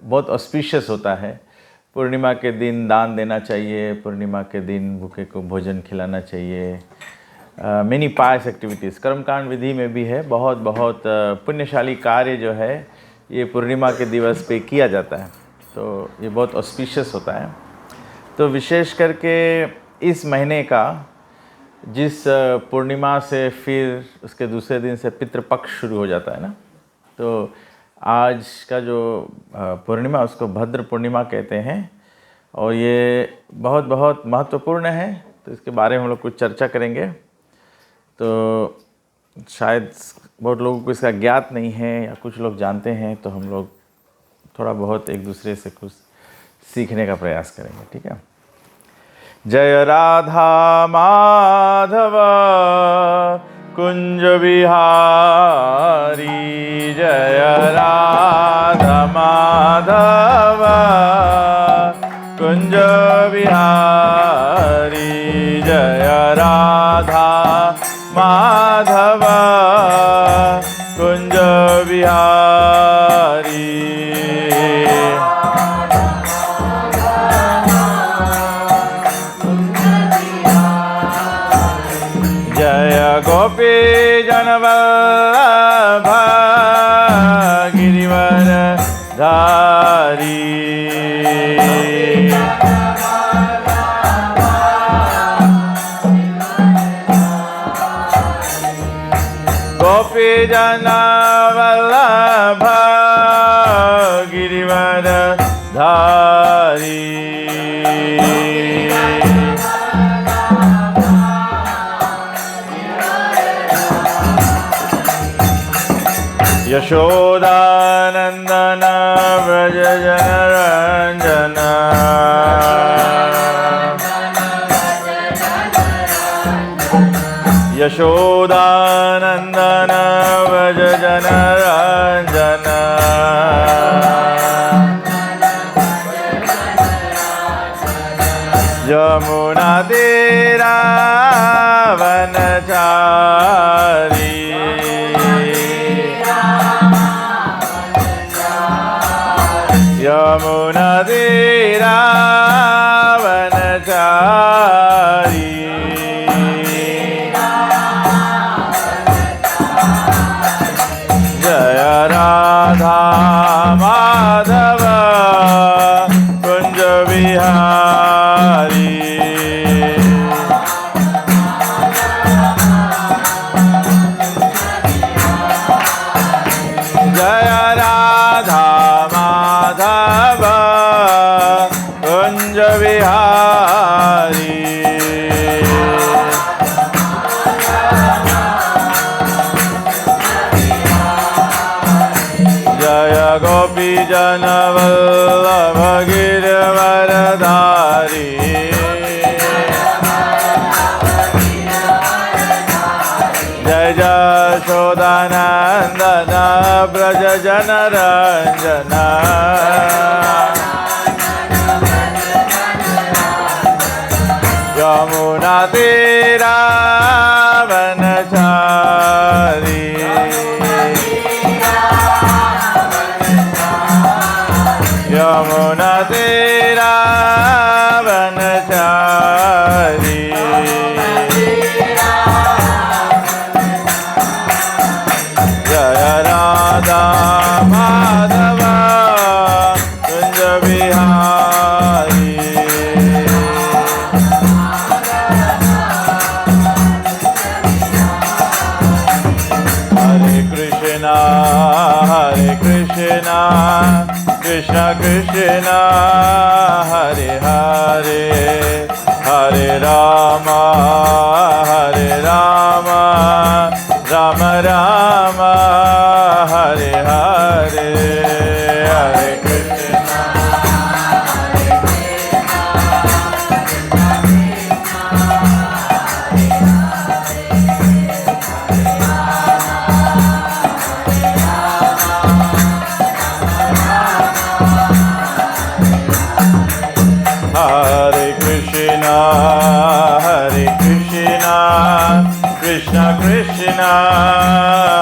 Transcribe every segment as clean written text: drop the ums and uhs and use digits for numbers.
बहुत ऑस्पिशियस होता है। पूर्णिमा के दिन दान देना चाहिए, पूर्णिमा के दिन भूखे को भोजन खिलाना चाहिए। मेनी पायस एक्टिविटीज़ कर्मकांड विधि में भी है। बहुत बहुत पुण्यशाली कार्य जो है ये पूर्णिमा के दिवस पे किया जाता है, तो ये बहुत ऑस्पिशियस होता है। तो विशेष करके इस महीने का जिस पूर्णिमा से फिर उसके दूसरे दिन से पितृपक्ष शुरू हो जाता है ना, तो आज का जो पूर्णिमा उसको भद्र पूर्णिमा कहते हैं और ये बहुत बहुत महत्वपूर्ण है। तो इसके बारे में हम लोग कुछ चर्चा करेंगे। तो शायद बहुत लोगों को इसका ज्ञात नहीं है या कुछ लोग जानते हैं, तो हम लोग थोड़ा बहुत एक दूसरे से कुछ सीखने का प्रयास करेंगे, ठीक है। जय राधा माधव कुंज बिहारी, जय राधा माधव कुंज बिहारी, जय राधा माधव कुंज बिहारी। जय गोपी जनवल्लभ गिरिवर धारी, गोपी जनवल्लभ गिरिवर धारी। यशोदानंदन व्रज जनरंजन, यशोदानंदन व्रज जनरंजन, यमुना तीरा वनचारी, यमुना तीरा वनचारी। जय राधा माधव कुंज बिहारी, जय राधा माधव कुंज बिहारी। जय गोपी जनवल्लभ गिरिवर धारी, जय यशोदानंदन व्रज जनरंजन, यमुना तीरा वनचारी, यमुना तीरा वनचारी। जय राधा माधव कुंज बिहारी, हरे कृष्णा कृष्ण कृष्ण हरे हरे, हरे राम राम राम हरे हरे, हरे कृष्ण कृष्ण कृष्ण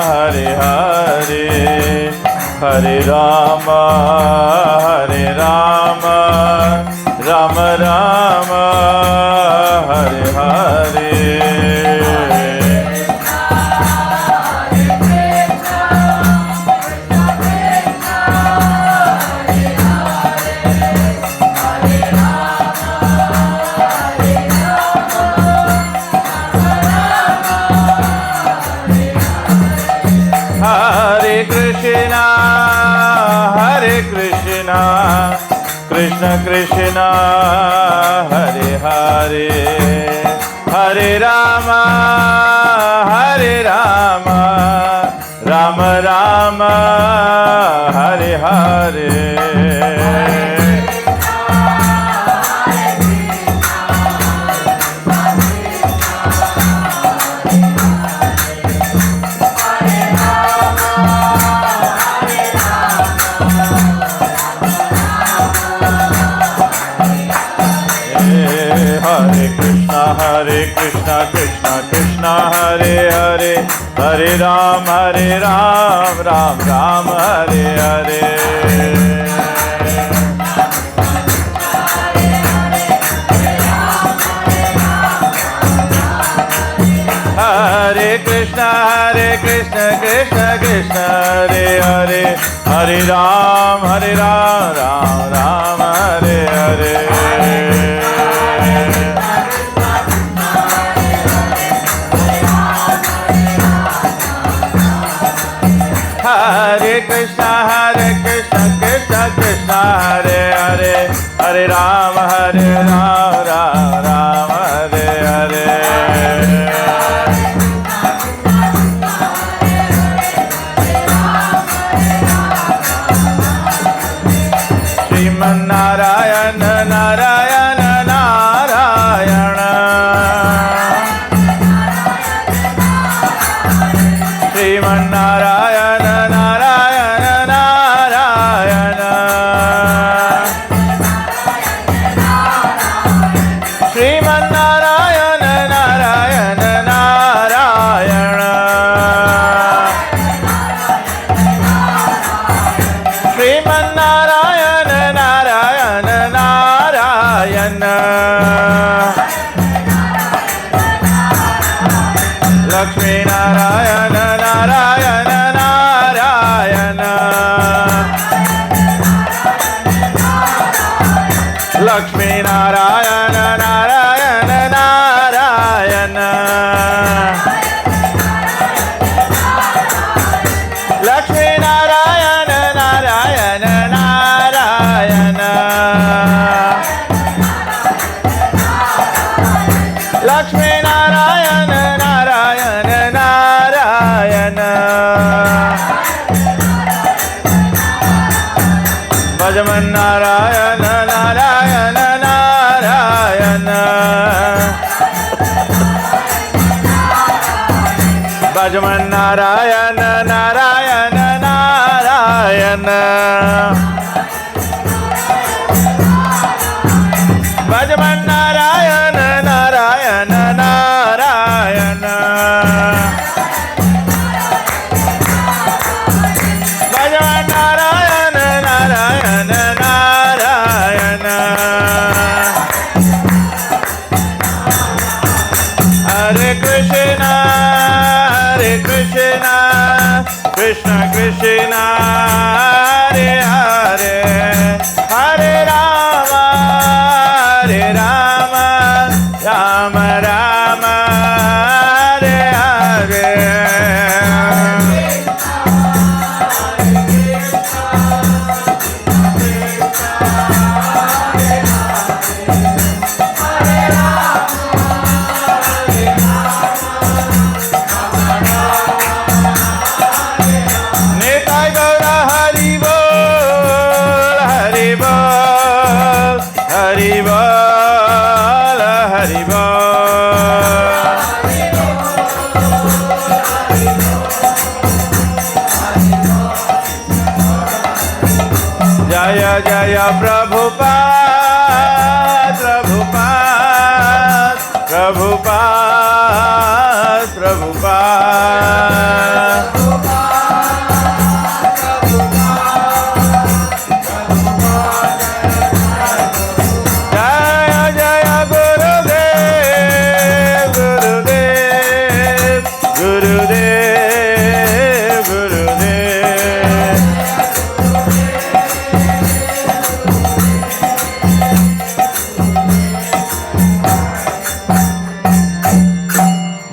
हरे हरे, हरे Ram Krishna Krishna Krishna Hare Hare Hare Rama Rama Rama Hare Hare Hare Krishna Krishna Krishna Hare Hare Hare Ram Ram Ram Hare Hare Hare Krishna Krishna Krishna Hare Hare Hare Ram Ram Ram Hare Hare Hare Krishna Krishna Krishna Hare Hare Hare Ram Ram Hare Hare Sriman Narayan Narayan Narayana Sriman Narayan Lakshmi Narayan Narayan Narayana Lakshmi Narayan Narayan Narayana Lakshmi Narayan Narayan Narayana Lakshmi Narayan Bhajaman Narayan Narayan Narayana Bhajaman Narayan Narayan Narayana Bhajaman Narayan Narayan Narayana Bhajaman Narayan Narayan Narayana Hare Krishna Krishna Krishna Hare Hare Hare Rama Rama Rama Hare Hare Jaya Jaya Prabhupada Prabhupada Jaya Jaya Gurudev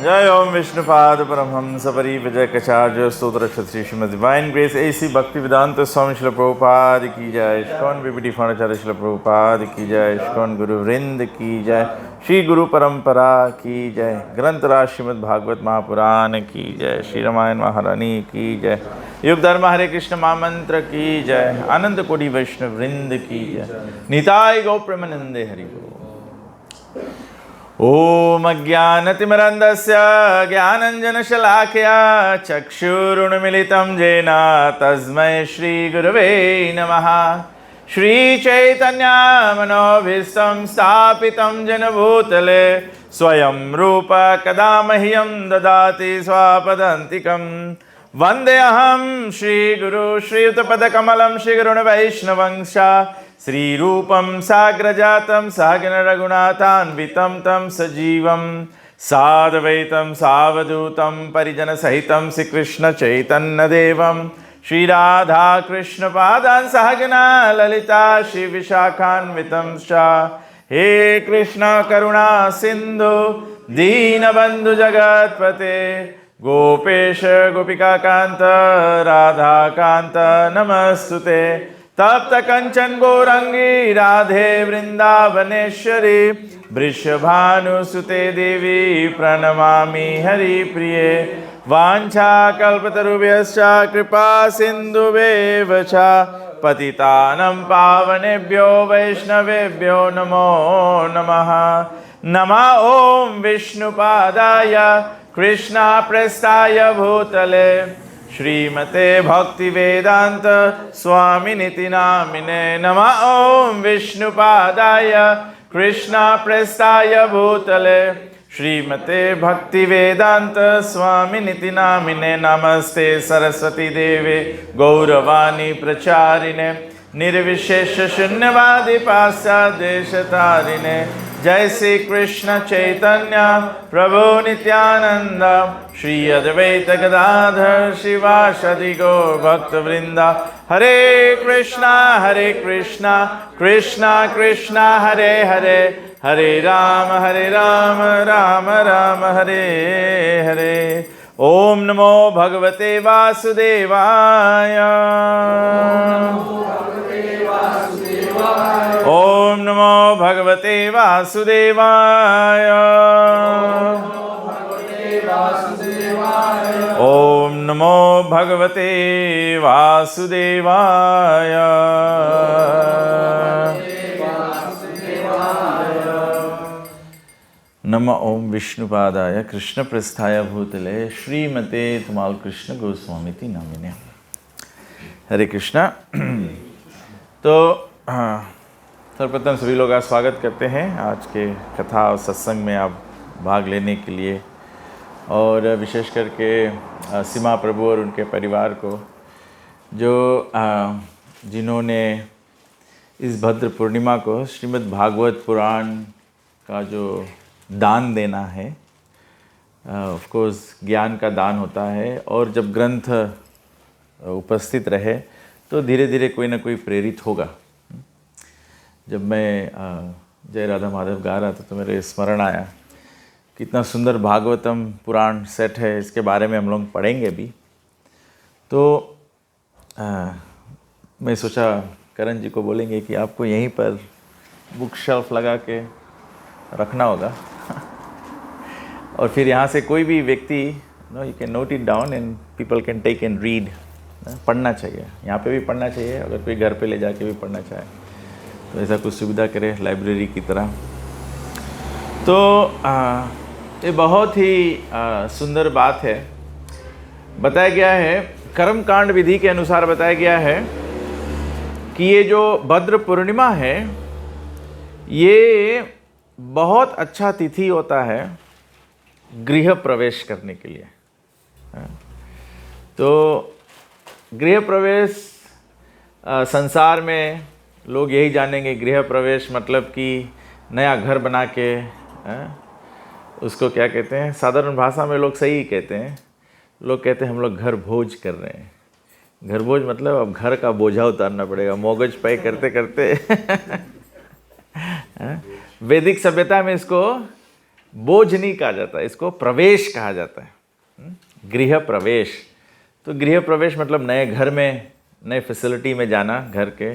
Jai Om Vishnupad Paramhans परिव्रजकाचार्य स्तोत्र क्षत्रिय Shrimad divine grace AC भक्ति वेदांत स्वामी श्रील प्रभुपाद की जय। ISKCON BBT foundation Srila Prabhupada की जय। ISKCON गुरु वृंद की जय। श्री गुरु परंपरा की जय। ग्रंथ राज श्रीमद् भागवत महापुराण की जय। श्री रामायण महारानी की जय। युग धर्म हरे कृष्ण महामंत्र की जय। अनंत कोटि वैष्णव वृंद की जय। निताय गौ प्रेमानंदे हरि बोल। ओम अज्ञानतिमिरन्धस्य ज्ञानञ्जनशलाकया चक्षुरुन्मिलितं येन तस्मै श्रीगुरवे नमः। श्रीचैतन्यमनोभीष्टं स्थापितं येन भूतले स्वयं रूप कदा मह्यं ददाति स्वापदान्तिकं। वन्देऽहं श्रीगुरु श्रीयुतपदकमलं श्रीगुरुवैष्णवंश श्रीरूपं साग्रजातं सहगण रघुनाथान्वितं तं सजीवं साद्वैतं सावधूतं परिजनसहितं श्रीकृष्ण चैतन्यदेवं श्रीराधाकृष्णपादान् सहगना ललिता श्रीविशाखान्वितं च। हे कृष्ण करुणा सिन्धु दीनबन्धु जगत्पते गोपेश गोपिकाकान्त राधाकान्त नमस्तुते। तप्त कंचन गौरंगी राधे वृंदावनेश्वरी वृषभानुसुते देवी प्रणमामि हरिप्रिये। वाञ्छाकल्पतरुभ्यश्च कृपा सिन्धुभ्येव च पतितानं पावनेभ्यो वैष्णवेभ्यो नमो नमः। नमः ओं विष्णुपादाय कृष्णप्रेष्ठाय भूतले श्रीमते भक्तिवेदांत स्वामिनिति नामिने। नमः ओं विष्णुपादाय कृष्णप्रेष्ठाय भूतले श्रीमते भक्तिवेदांत स्वामिनिति नामिने। नमस्ते सरस्वती देवे गौरवाणी प्रचारिणे निर्विशेष शून्यवादी पाश्चादेशतारिणे। जय श्री कृष्ण चैतन्य प्रभु नित्यानंद श्री अद्वैत गदाधर शिवासादि गौर भक्तवृंदा। हरे कृष्णा कृष्णा कृष्णा हरे हरे हरे राम राम राम हरे हरे। ओम नमो भगवते वासुदेवाय। ओम नमो भगवते वासुदेवाय। ओम नमो भगवते वासुदेवाय। नमः ओम विष्णुपादाय कृष्णप्रेष्ठाय भूतले श्रीमते तमाल कृष्ण गोस्वामीति नामिने। हरे कृष्णा। तो सर्वप्रथम सभी लोग का स्वागत करते हैं आज के कथा और सत्संग में आप भाग लेने के लिए, और विशेष करके सीमा प्रभु और उनके परिवार को जो जिन्होंने इस भद्र पूर्णिमा को श्रीमद् भागवत पुराण का जो दान देना है, ऑफ कोर्स ज्ञान का दान होता है, और जब ग्रंथ उपस्थित रहे तो धीरे धीरे कोई ना कोई प्रेरित होगा। जब मैं जय राधा माधव गा रहा था तो मेरे स्मरण आया कितना सुंदर भागवतम पुराण सेट है, इसके बारे में हम लोग पढ़ेंगे भी। तो मैं सोचा करण जी को बोलेंगे कि आपको यहीं पर बुक शेल्फ लगा के रखना होगा और फिर यहाँ से कोई भी व्यक्ति you can note it down and people can take and read. पढ़ना चाहिए, यहाँ पे भी पढ़ना चाहिए, अगर कोई घर पे ले जाके भी पढ़ना चाहे तो ऐसा कुछ सुविधा करे लाइब्रेरी की तरह। तो ये बहुत ही सुंदर बात है। बताया गया है, कर्म कांड विधि के अनुसार बताया गया है कि ये जो भद्र पूर्णिमा है ये बहुत अच्छा तिथि होता है गृह प्रवेश करने के लिए। तो गृह प्रवेश संसार में लोग यही जानेंगे, गृह प्रवेश मतलब कि नया घर बना के उसको क्या कहते हैं, साधारण भाषा में लोग सही कहते हैं, लोग कहते हैं हम लोग घर भोज कर रहे हैं। घर भोज मतलब अब घर का बोझा उतारना पड़ेगा, मोगज पे करते करते वैदिक सभ्यता में इसको बोझ नहीं कहा जाता, इसको प्रवेश कहा जाता है। गृह प्रवेश, तो गृह प्रवेश मतलब नए घर में, नए फैसिलिटी में जाना घर के,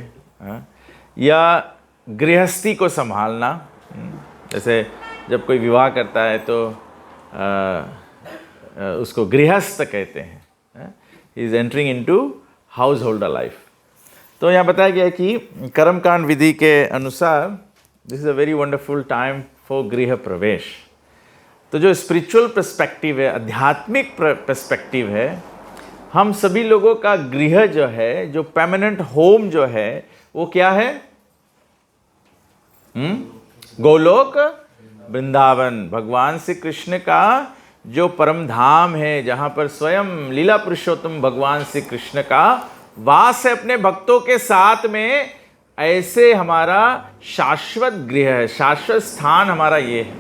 या गृहस्थी को संभालना। जैसे जब कोई विवाह करता है तो उसको गृहस्थ कहते हैं। He is entering into house holder life. तो यहाँ बताया गया है कि कर्मकांड विधि के अनुसार this is a very wonderful time for गृह प्रवेश। तो जो स्पिरिचुअल पर्सपेक्टिव है, आध्यात्मिक पर्सपेक्टिव है, हम सभी लोगों का गृह जो है, जो परमानेंट होम जो है, वो क्या है? गोलोक वृंदावन, भगवान श्री कृष्ण का जो परम धाम है, जहाँ पर स्वयं लीला पुरुषोत्तम भगवान श्री कृष्ण का वास है अपने भक्तों के साथ में। ऐसे हमारा शाश्वत गृह है, शाश्वत स्थान हमारा ये है।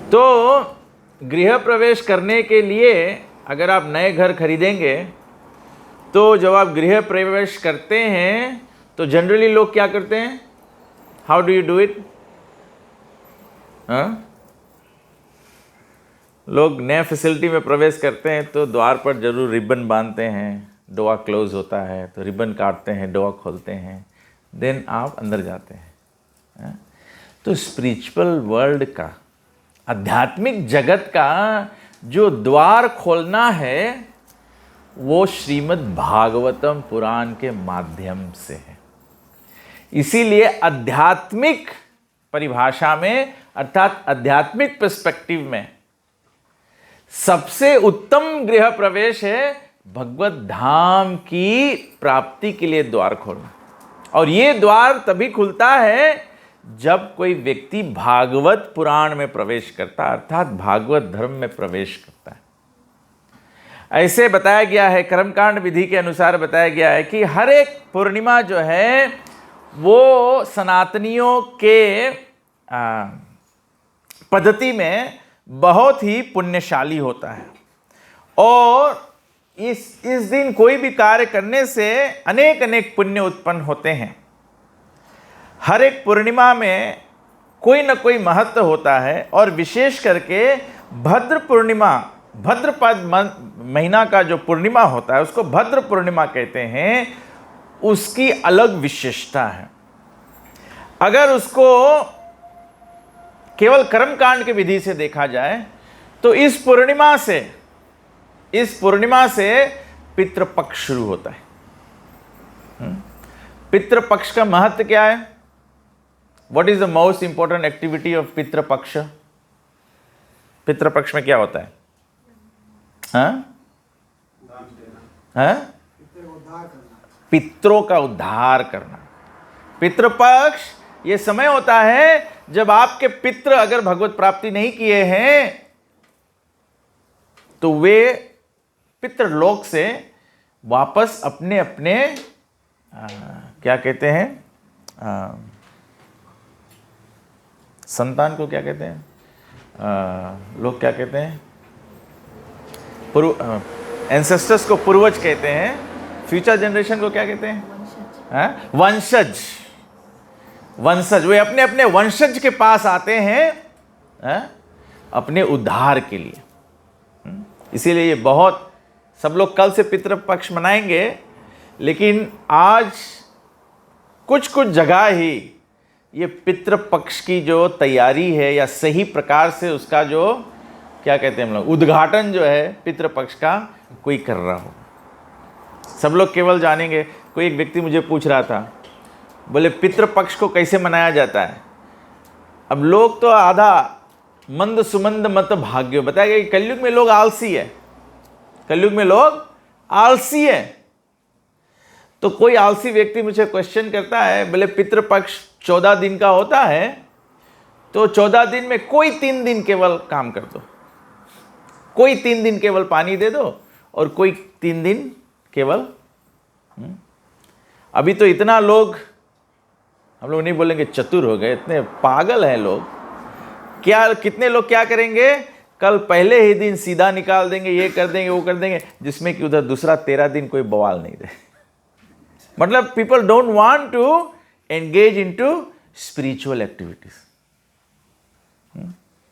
तो गृह प्रवेश करने के लिए अगर आप नए घर खरीदेंगे तो जब आप गृह प्रवेश करते हैं तो जनरली लोग क्या करते हैं? How do you do it? लोग नए फैसिलिटी में प्रवेश करते हैं तो द्वार पर जरूर रिबन बांधते हैं, डोआ क्लोज होता है तो रिबन काटते हैं, डोआ खोलते हैं, देन आप अंदर जाते हैं। तो स्पिरिचुअल वर्ल्ड का, आध्यात्मिक जगत का जो द्वार खोलना है वो श्रीमद् भागवतम पुराण के माध्यम से है। इसीलिए आध्यात्मिक परिभाषा में, अर्थात आध्यात्मिक पर्सपेक्टिव में सबसे उत्तम गृह प्रवेश है भगवत धाम की प्राप्ति के लिए द्वार खोलना। और ये द्वार तभी खुलता है जब कोई व्यक्ति भागवत पुराण में प्रवेश करता, अर्थात भागवत धर्म में प्रवेश करता है। ऐसे बताया गया है, कर्मकांड विधि के अनुसार बताया गया है कि हर एक पूर्णिमा जो है वो सनातनियों के पद्धति में बहुत ही पुण्यशाली होता है। और इस दिन कोई भी कार्य करने से अनेक अनेक पुण्य उत्पन्न होते हैं। हर एक पूर्णिमा में कोई न कोई महत्व होता है। और विशेष करके भद्र पूर्णिमा, भद्रपद महीना का जो पूर्णिमा होता है उसको भद्र पूर्णिमा कहते हैं, उसकी अलग विशेषता है। अगर उसको केवल कर्मकांड की विधि से देखा जाए तो इस पूर्णिमा से पितृपक्ष शुरू होता है। पितृपक्ष का महत्व क्या है? What is the most important activity of Pitrupaksha? Pitrupaksha में क्या होता है? पितरों का उद्धार करना। पितृपक्ष ये समय होता है जब आपके पितृ अगर भगवत प्राप्ति नहीं किए हैं तो वे पितृलोक से वापस अपने अपने क्या कहते हैं, संतान को क्या कहते हैं, लोग क्या कहते हैं, एंसेस्टर्स को पूर्वज कहते हैं, फ्यूचर जनरेशन को क्या कहते हैं? वंशज। वंशज, वे अपने अपने वंशज के पास आते हैं अपने उद्धार के लिए। इसीलिए ये बहुत, सब लोग कल से पितृपक्ष मनाएंगे, लेकिन आज कुछ कुछ जगह ही ये पितृपक्ष की जो तैयारी है या सही प्रकार से उसका जो क्या कहते हैं हम लोग, उद्घाटन जो है पितृपक्ष का कोई कर रहा हो। सब लोग केवल जानेंगे। कोई एक व्यक्ति मुझे पूछ रहा था, बोले पितृपक्ष को कैसे मनाया जाता है? अब लोग तो आधा मंद सुमंद मत भाग्यो, बताया गया कि कलयुग में लोग आलसी है, कलयुग में लोग आलसी है। तो कोई आलसी व्यक्ति मुझे क्वेश्चन करता है, बोले पितृपक्ष 14 दिन का होता है, तो 14 दिन में कोई 3 दिन केवल काम कर दो, कोई 3 दिन केवल पानी दे दो और कोई 3 दिन केवल। अभी तो इतना लोग, हम लोग नहीं बोलेंगे चतुर हो गए, इतने पागल हैं लोग। क्या, कितने लोग क्या करेंगे, कल पहले ही दिन सीधा निकाल देंगे, ये कर देंगे वो कर देंगे, जिसमें कि उधर दूसरा 13 दिन कोई बवाल नहीं दे। मतलब people don't want to engage into spiritual activities.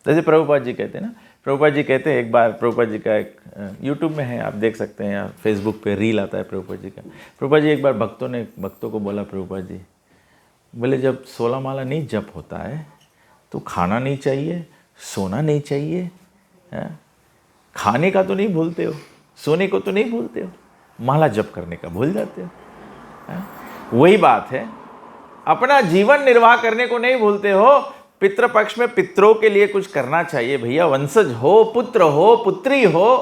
जैसे प्रभुपाद जी कहते हैं ना, प्रभुपाद जी कहते हैं, एक बार प्रभुपाद जी का एक यूट्यूब में है, आप देख सकते हैं, या फेसबुक पे रील आता है प्रभुपाद जी का। प्रभुपाद जी एक बार भक्तों को बोला, प्रभुपाद जी बोले जब 16 माला नहीं जप होता है तो खाना नहीं चाहिए, सोना नहीं चाहिए, है? खाने का तो नहीं भूलते हो, सोने को तो नहीं भूलते हो, माला जप करने का भूल जाते हो, है? वही बात है, अपना जीवन निर्वाह करने को नहीं भूलते हो। पितृपक्ष में पितरों के लिए कुछ करना चाहिए भैया। वंशज हो, पुत्र हो, पुत्री हो।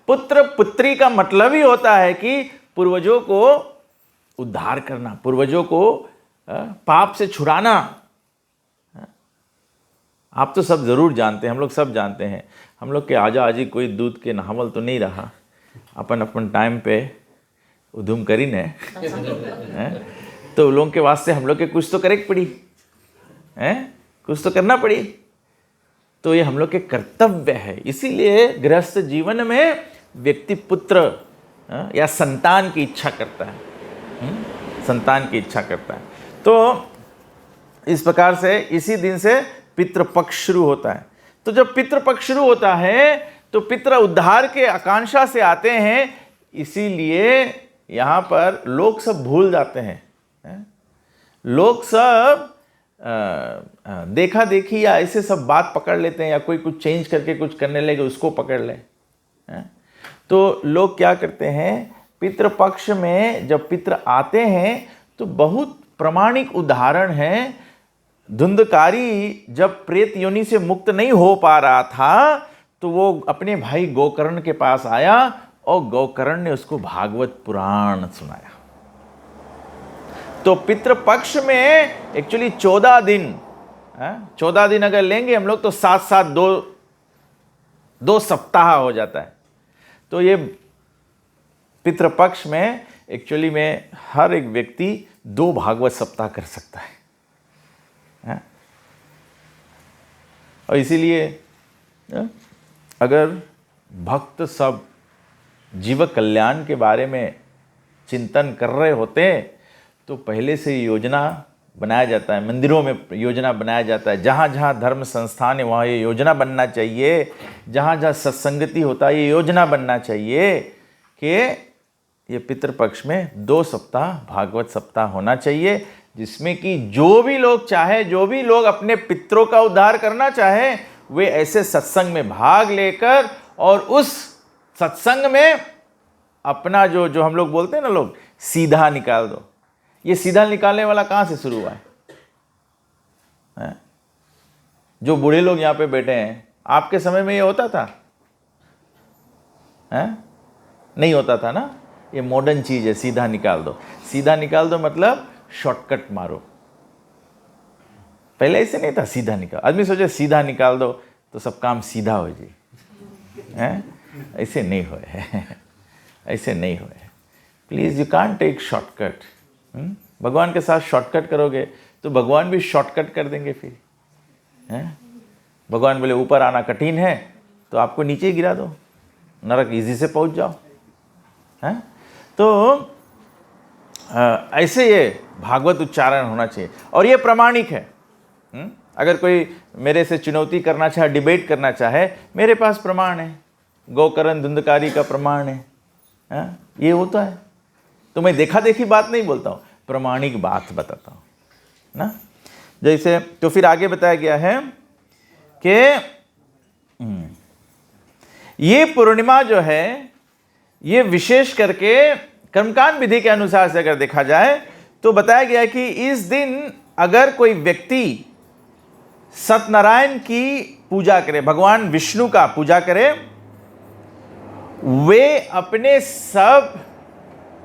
पुत्र पुत्री का मतलब ही होता है कि पूर्वजों को उद्धार करना, पूर्वजों को पाप से छुड़ाना। आप तो सब जरूर जानते हैं, हम लोग सब जानते हैं, हम लोग के आजा आजी कोई दूध के नहावल तो नहीं रहा, अपन अपन टाइम पे उधम करी ने तो लोगों के वास्ते हम लोग के कुछ तो करे पड़ी है, कुछ तो करना पड़ी। तो ये हम लोग के कर्तव्य है। इसीलिए गृहस्थ जीवन में व्यक्ति पुत्र या संतान की इच्छा करता है, संतान की इच्छा करता है। तो इस प्रकार से इसी दिन से पितृपक्ष शुरू होता है। तो जब पितृपक्ष शुरू होता है तो पितृ उद्धार के आकांक्षा से आते हैं, इसीलिए यहाँ पर लोग सब भूल जाते हैं। लोग सब देखा देखी या ऐसे सब बात पकड़ लेते हैं, या कोई कुछ चेंज करके कुछ करने लगे उसको पकड़ ले। तो लोग क्या करते हैं, पितृपक्ष में जब पितृ आते हैं तो बहुत प्रामाणिक उदाहरण है। धुंधकारी जब प्रेत योनि से मुक्त नहीं हो पा रहा था तो वो अपने भाई गोकर्ण के पास आया और गोकर्ण ने उसको भागवत पुराण सुनाया। तो पितृपक्ष में एक्चुअली 14 दिन, 14 दिन अगर लेंगे हम लोग तो 7-7 दो सप्ताह हो जाता है। तो ये पितृपक्ष में एक्चुअली में हर एक व्यक्ति 2 भागवत सप्ताह कर सकता है। और इसीलिए अगर भक्त सब जीव कल्याण के बारे में चिंतन कर रहे होते तो पहले से योजना बनाया जाता है, मंदिरों में योजना बनाया जाता है, जहाँ जहाँ धर्म संस्थान है वहाँ ये योजना बनना चाहिए, जहाँ जहाँ सत्संगति होता है ये योजना बनना चाहिए कि ये पितृपक्ष में 2 सप्ताह भागवत सप्ताह होना चाहिए, जिसमें कि जो भी लोग चाहे, जो भी लोग अपने पितरों का उद्धार करना चाहे, वे ऐसे सत्संग में भाग लेकर और उस सत्संग में अपना जो हम लोग बोलते हैं ना, लोग सीधा निकाल दो। ये सीधा निकालने वाला कहाँ से शुरू हुआ है? जो बूढ़े लोग यहाँ पे बैठे हैं, आपके समय में ये होता था? नहीं होता था ना। ये मॉडर्न चीज़ है, सीधा निकाल दो। सीधा निकाल दो मतलब शॉर्टकट मारो। पहले ऐसे नहीं था, सीधा निकाल। आदमी सोचे सीधा निकाल दो तो सब काम सीधा हो जाए, ऐसे नहीं होए ऐसे नहीं होए। Please you can't take shortcut. भगवान के साथ शॉर्टकट करोगे तो भगवान भी शॉर्टकट कर देंगे फिर। भगवान बोले ऊपर आना कठिन है तो आपको नीचे ही गिरा दो, नरक इजी से पहुंच जाओ। तो ऐसे ये भागवत उच्चारण होना चाहिए और ये प्रामाणिक है। अगर कोई मेरे से चुनौती करना चाहे, डिबेट करना चाहे, मेरे पास प्रमाण है, गोकर्ण धुंधकारी का प्रमाण है। ये होता है। तो मैं देखा देखी बात नहीं बोलता हूँ, प्रामाणिक बात बताता हूँ ना। जैसे तो फिर आगे बताया गया है कि ये पूर्णिमा जो है ये विशेष करके कर्मकांड विधि के अनुसार से अगर देखा जाए तो बताया गया है कि इस दिन अगर कोई व्यक्ति सत्यनारायण की पूजा करे, भगवान विष्णु का पूजा करे, वे अपने सब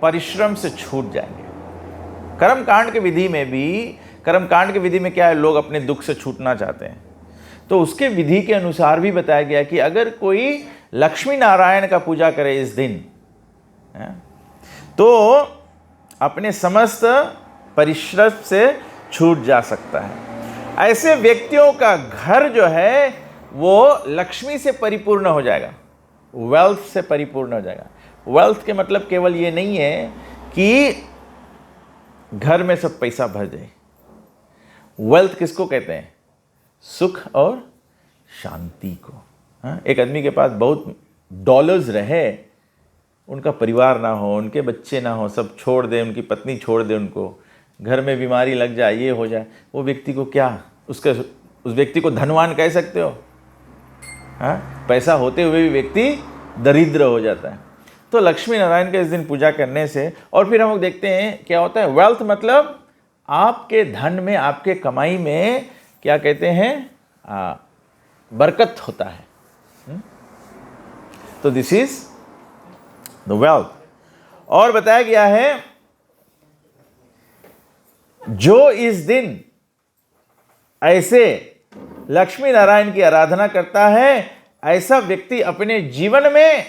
परिश्रम से छूट जाएंगे। कर्मकांड के विधि में भी, कर्मकांड के विधि में क्या है, लोग अपने दुख से छूटना चाहते हैं। तो उसके विधि के अनुसार भी बताया गया कि अगर कोई लक्ष्मी नारायण का पूजा करे इस दिन तो अपने समस्त परिश्रम से छूट जा सकता है। ऐसे व्यक्तियों का घर जो है वो लक्ष्मी से परिपूर्ण हो जाएगा, वेल्थ से परिपूर्ण हो जाएगा। वेल्थ के मतलब केवल ये नहीं है कि घर में सब पैसा भर जाए। वेल्थ किसको कहते हैं? सुख और शांति को। हाँ, एक आदमी के पास बहुत डॉलर्स रहे, उनका परिवार ना हो, उनके बच्चे ना हो, सब छोड़ दे, उनकी पत्नी छोड़ दे उनको, घर में बीमारी लग जाए, ये हो जाए, वो व्यक्ति को क्या, उस व्यक्ति को धनवान कह सकते हो? हाँ, पैसा होते हुए भी व्यक्ति दरिद्र हो जाता है। तो लक्ष्मी नारायण के इस दिन पूजा करने से, और फिर हम लोग देखते हैं क्या होता है, वेल्थ मतलब आपके धन में, आपके कमाई में क्या कहते हैं, बरकत होता है। तो दिस इज द वेल्थ। और बताया गया है जो इस दिन ऐसे लक्ष्मी नारायण की आराधना करता है, ऐसा व्यक्ति अपने जीवन में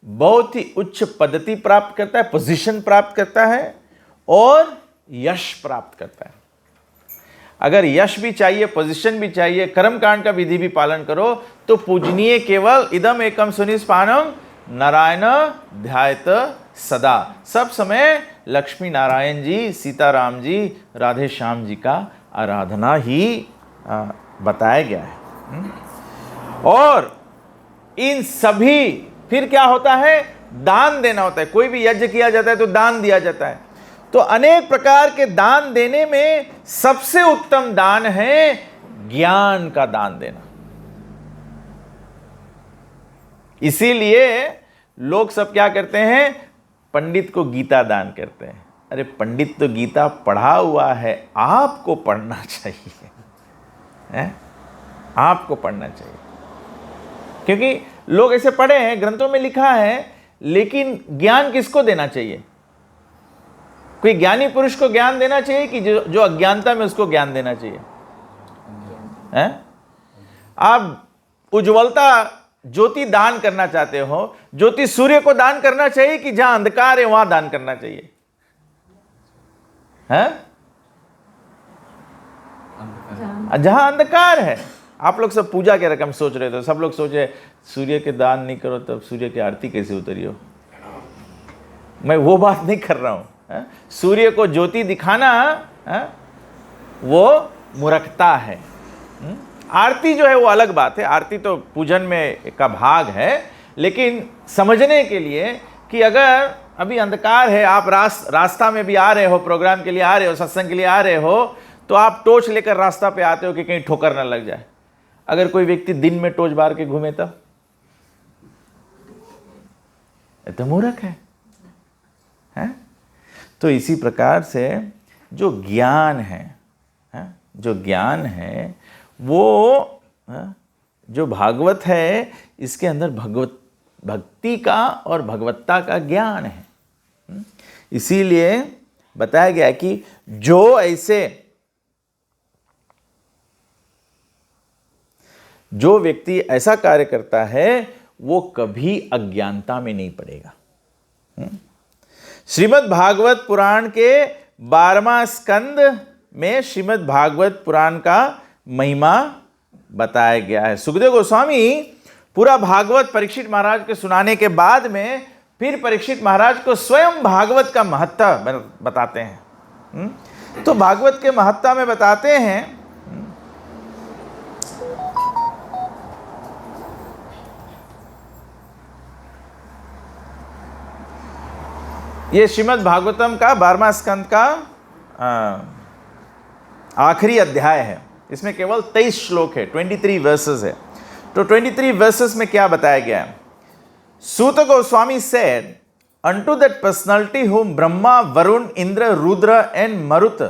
बहुत ही उच्च पद्धति प्राप्त करता है, पोजीशन प्राप्त करता है और यश प्राप्त करता है। अगर यश भी चाहिए, पोजीशन भी चाहिए, कर्मकांड का विधि भी पालन करो, तो पूजनीय केवल इदम एकम सुनिष्पानम नारायण ध्यायत सदा। सब समय लक्ष्मी नारायण जी, सीताराम जी, राधे श्याम जी का आराधना ही बताया गया है। और इन सभी, फिर क्या होता है, दान देना होता है। कोई भी यज्ञ किया जाता है तो दान दिया जाता है। तो अनेक प्रकार के दान देने में सबसे उत्तम दान है ज्ञान का दान देना। इसीलिए लोग सब क्या करते हैं, पंडित को गीता दान करते हैं। अरे पंडित तो गीता पढ़ा हुआ है, आपको पढ़ना चाहिए, है? आपको पढ़ना चाहिए, क्योंकि लोग ऐसे पढ़े हैं, ग्रंथों में लिखा है, लेकिन ज्ञान किसको देना चाहिए? कोई ज्ञानी पुरुष को ज्ञान देना चाहिए कि जो अज्ञानता में उसको ज्ञान देना चाहिए? हैं? आप उज्ज्वलता, ज्योति दान करना चाहते हो, ज्योति सूर्य को दान करना चाहिए कि जहां अंधकार है वहां दान करना चाहिए? हैं? जहां अंधकार है। आप लोग सब पूजा के रकम सोच रहे थे, सब लोग सोचे सूर्य के दान नहीं करो तब सूर्य की आरती कैसे उतरी हो। मैं वो बात नहीं कर रहा हूं। सूर्य को ज्योति दिखाना वो मूर्खता है। आरती जो है वो अलग बात है, आरती तो पूजन में का भाग है, लेकिन समझने के लिए कि अगर अभी अंधकार है, आप रास्ता में भी आ रहे हो, प्रोग्राम के लिए आ रहे हो, सत्संग के लिए आ रहे हो, तो आप टॉर्च लेकर रास्ता पे आते हो कि कहीं ठोकर ना लग जाए। अगर कोई व्यक्ति दिन में टॉर्च बार के घूमे तब तो मूर्ख है? तो इसी प्रकार से जो ज्ञान है, जो ज्ञान है वो, जो भागवत है, इसके अंदर भक्ति का और भगवत्ता का ज्ञान है। इसीलिए बताया गया कि जो व्यक्ति ऐसा कार्य करता है वो कभी अज्ञानता में नहीं पड़ेगा। श्रीमद् भागवत पुराण के 12वां स्कंद में श्रीमद् भागवत पुराण का महिमा बताया गया है। सुखदेव गोस्वामी पूरा भागवत परीक्षित महाराज के सुनाने के बाद में फिर परीक्षित महाराज को स्वयं भागवत का महत्व बताते हैं। तो भागवत के महत्व में बताते हैं, ये श्रीमद् भागवतम का 12वां स्कंद का आखिरी अध्याय है। इसमें केवल 23 श्लोक है, 23 वर्सेस है। तो 23 वर्सेस में क्या बताया गया है? सूत Goswami said, unto that personality whom Brahma, Varun, Indra, Rudra and Marut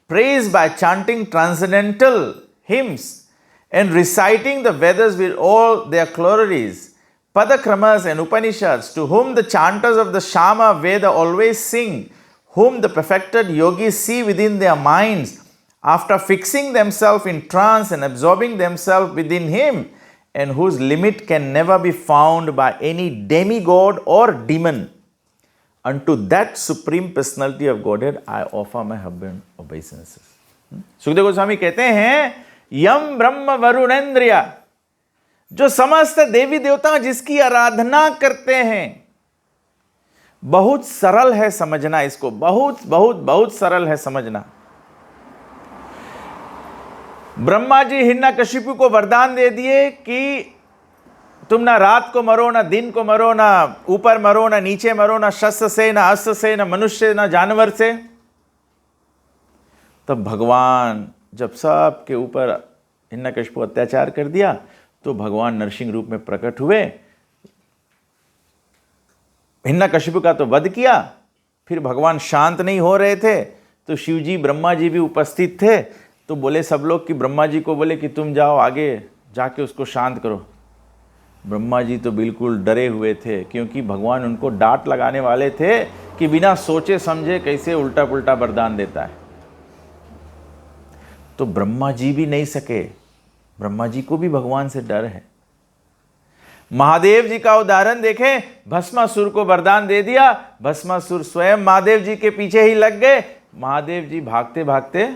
praise by chanting transcendental hymns and reciting the Vedas with all their glories, Padakramas and Upanishads, to whom the chanters of the Shama Veda always sing, whom the perfected yogis see within their minds, after fixing themselves in trance and absorbing themselves within him, and whose limit can never be found by any demigod or demon. Unto that supreme personality of Godhead I offer my humble obeisances. Sukhdev Goswami कहते हैं, यम ब्रह्म वरुणेन्द्रिया, जो समस्त देवी देवता जिसकी आराधना करते हैं, बहुत सरल है समझना इसको, बहुत बहुत बहुत सरल है समझना। ब्रह्मा जी हिरण्यकशिपु को वरदान दे दिए कि तुम ना रात को मरो, ना दिन को मरो, ना ऊपर मरो, ना नीचे मरो, ना शस्त्र से, ना अस्त्र से, ना मनुष्य, ना जानवर से। तब भगवान जब सबके ऊपर हिरण्यकशिपु अत्याचार कर दिया तो भगवान नरसिंह रूप में प्रकट हुए, हिरण्यकशिपु का तो वध किया। फिर भगवान शांत नहीं हो रहे थे तो शिव जी ब्रह्मा जी भी उपस्थित थे, तो बोले सब लोग कि ब्रह्मा जी को बोले कि तुम जाओ आगे जाके उसको शांत करो। ब्रह्मा जी तो बिल्कुल डरे हुए थे, क्योंकि भगवान उनको डांट लगाने वाले थे कि बिना सोचे समझे कैसे उल्टा पुल्टा वरदान देता है। तो ब्रह्मा जी भी नहीं सके, ब्रह्मा जी को भी भगवान से डर है। महादेव जी का उदाहरण देखें, भस्मासुर को वरदान दे दिया, भस्मासुर स्वयं महादेव जी के पीछे ही लग गए। महादेव जी भागते भागते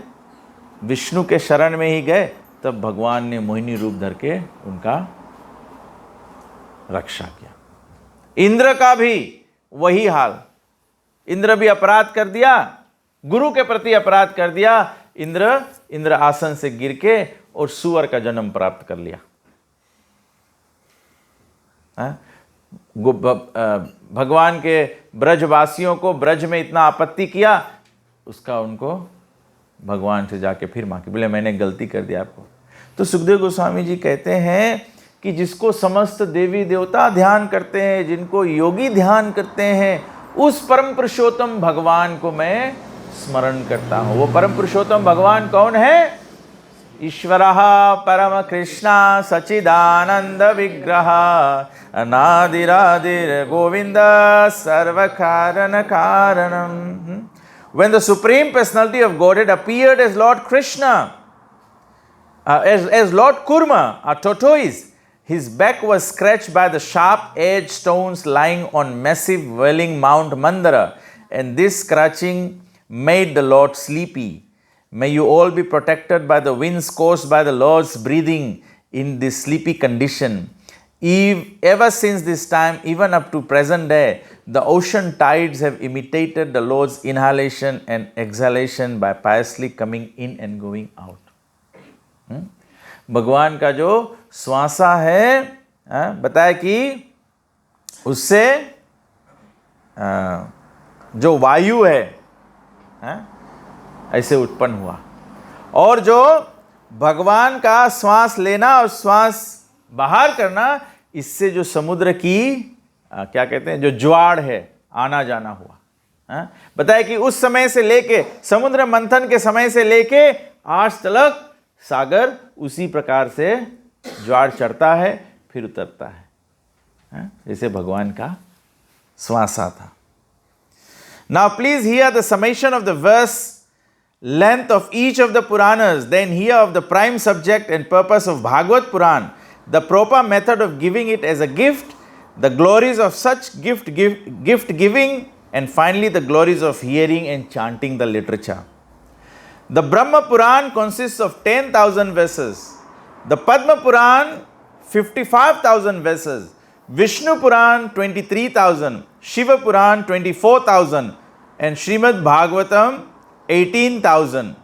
विष्णु के शरण में ही गए, तब भगवान ने मोहिनी रूप धर के उनका रक्षा किया। इंद्र का भी वही हाल, इंद्र भी अपराध कर दिया, गुरु के प्रति अपराध कर दिया। इंद्र आसन से गिर के और सुअर का जन्म प्राप्त कर लिया। भगवान के ब्रजवासियों को ब्रज में इतना आपत्ति किया, उसका उनको भगवान से जाके फिर मांगी, बोले मैंने गलती कर दिया आपको। तो सुखदेव गोस्वामी जी कहते हैं कि जिसको समस्त देवी देवता ध्यान करते हैं, जिनको योगी ध्यान करते हैं, उस परम पुरुषोत्तम भगवान को मैं स्मरण करता हूँ। वो परम पुरुषोत्तम भगवान कौन है? ईश्वरः परम कृष्णा सच्चिदानंद विग्रह अनादिरादिर गोविंद सर्व कारण कारणम। When the Supreme Personality of Godhead appeared as Lord Krishna, as Lord Kurma, a tortoise, his back was scratched by the sharp-edged stones lying on massive welling Mount Mandara, and this scratching made the Lord sleepy. May you all be protected by the winds caused by the Lord's breathing in this sleepy condition. Ever since this time, even up to present day, the ocean tides have imitated the Lord's inhalation and exhalation by piously coming in and going out. भगवान का जो श्वासा है, बताया कि उससे जो वायु है ऐसे उत्पन्न हुआ, और जो भगवान का श्वास लेना और श्वास बाहर करना, इससे जो समुद्र की क्या कहते हैं, जो ज्वार है, आना जाना हुआ। बताया कि उस समय से लेके समुद्र मंथन के समय से लेके आज तक सागर उसी प्रकार से ज्वार चढ़ता है फिर उतरता है, जैसे भगवान का श्वासा था। Now please hear the summation of the verse length of each of the Puranas, then hear of the prime subject and purpose of Bhagavad Puran, the proper method of giving it as a gift, the glories of such gift giving, and finally the glories of hearing and chanting the literature. The Brahma Puran consists of 10,000 verses, the Padma Puran 55,000 verses, Vishnu Puran 23,000, Shiva Puran 24,000, and Srimad Bhagavatam 18,000.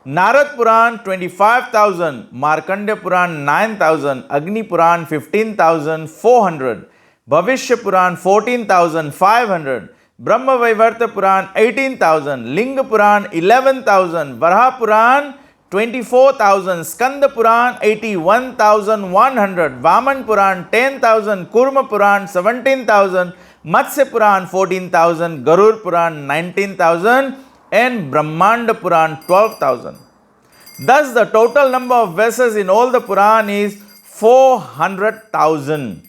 Narad Puran 25,000, Markandeya Puran 9,000, Agni Puran 15,400, Bhavishya Puran 14,500, Brahma Vaivarta Puran 18,000, Linga Puran 11,000, Varaha Puran 24,000, Skanda Puran 81,100, Vaman Puran 10,000, Kurma Puran 17,000, Matsya Puran 14,000, Garur Puran 19,000, and Brahmanda Puran 12,000. Thus the total number of verses in all the Puran is 400,000.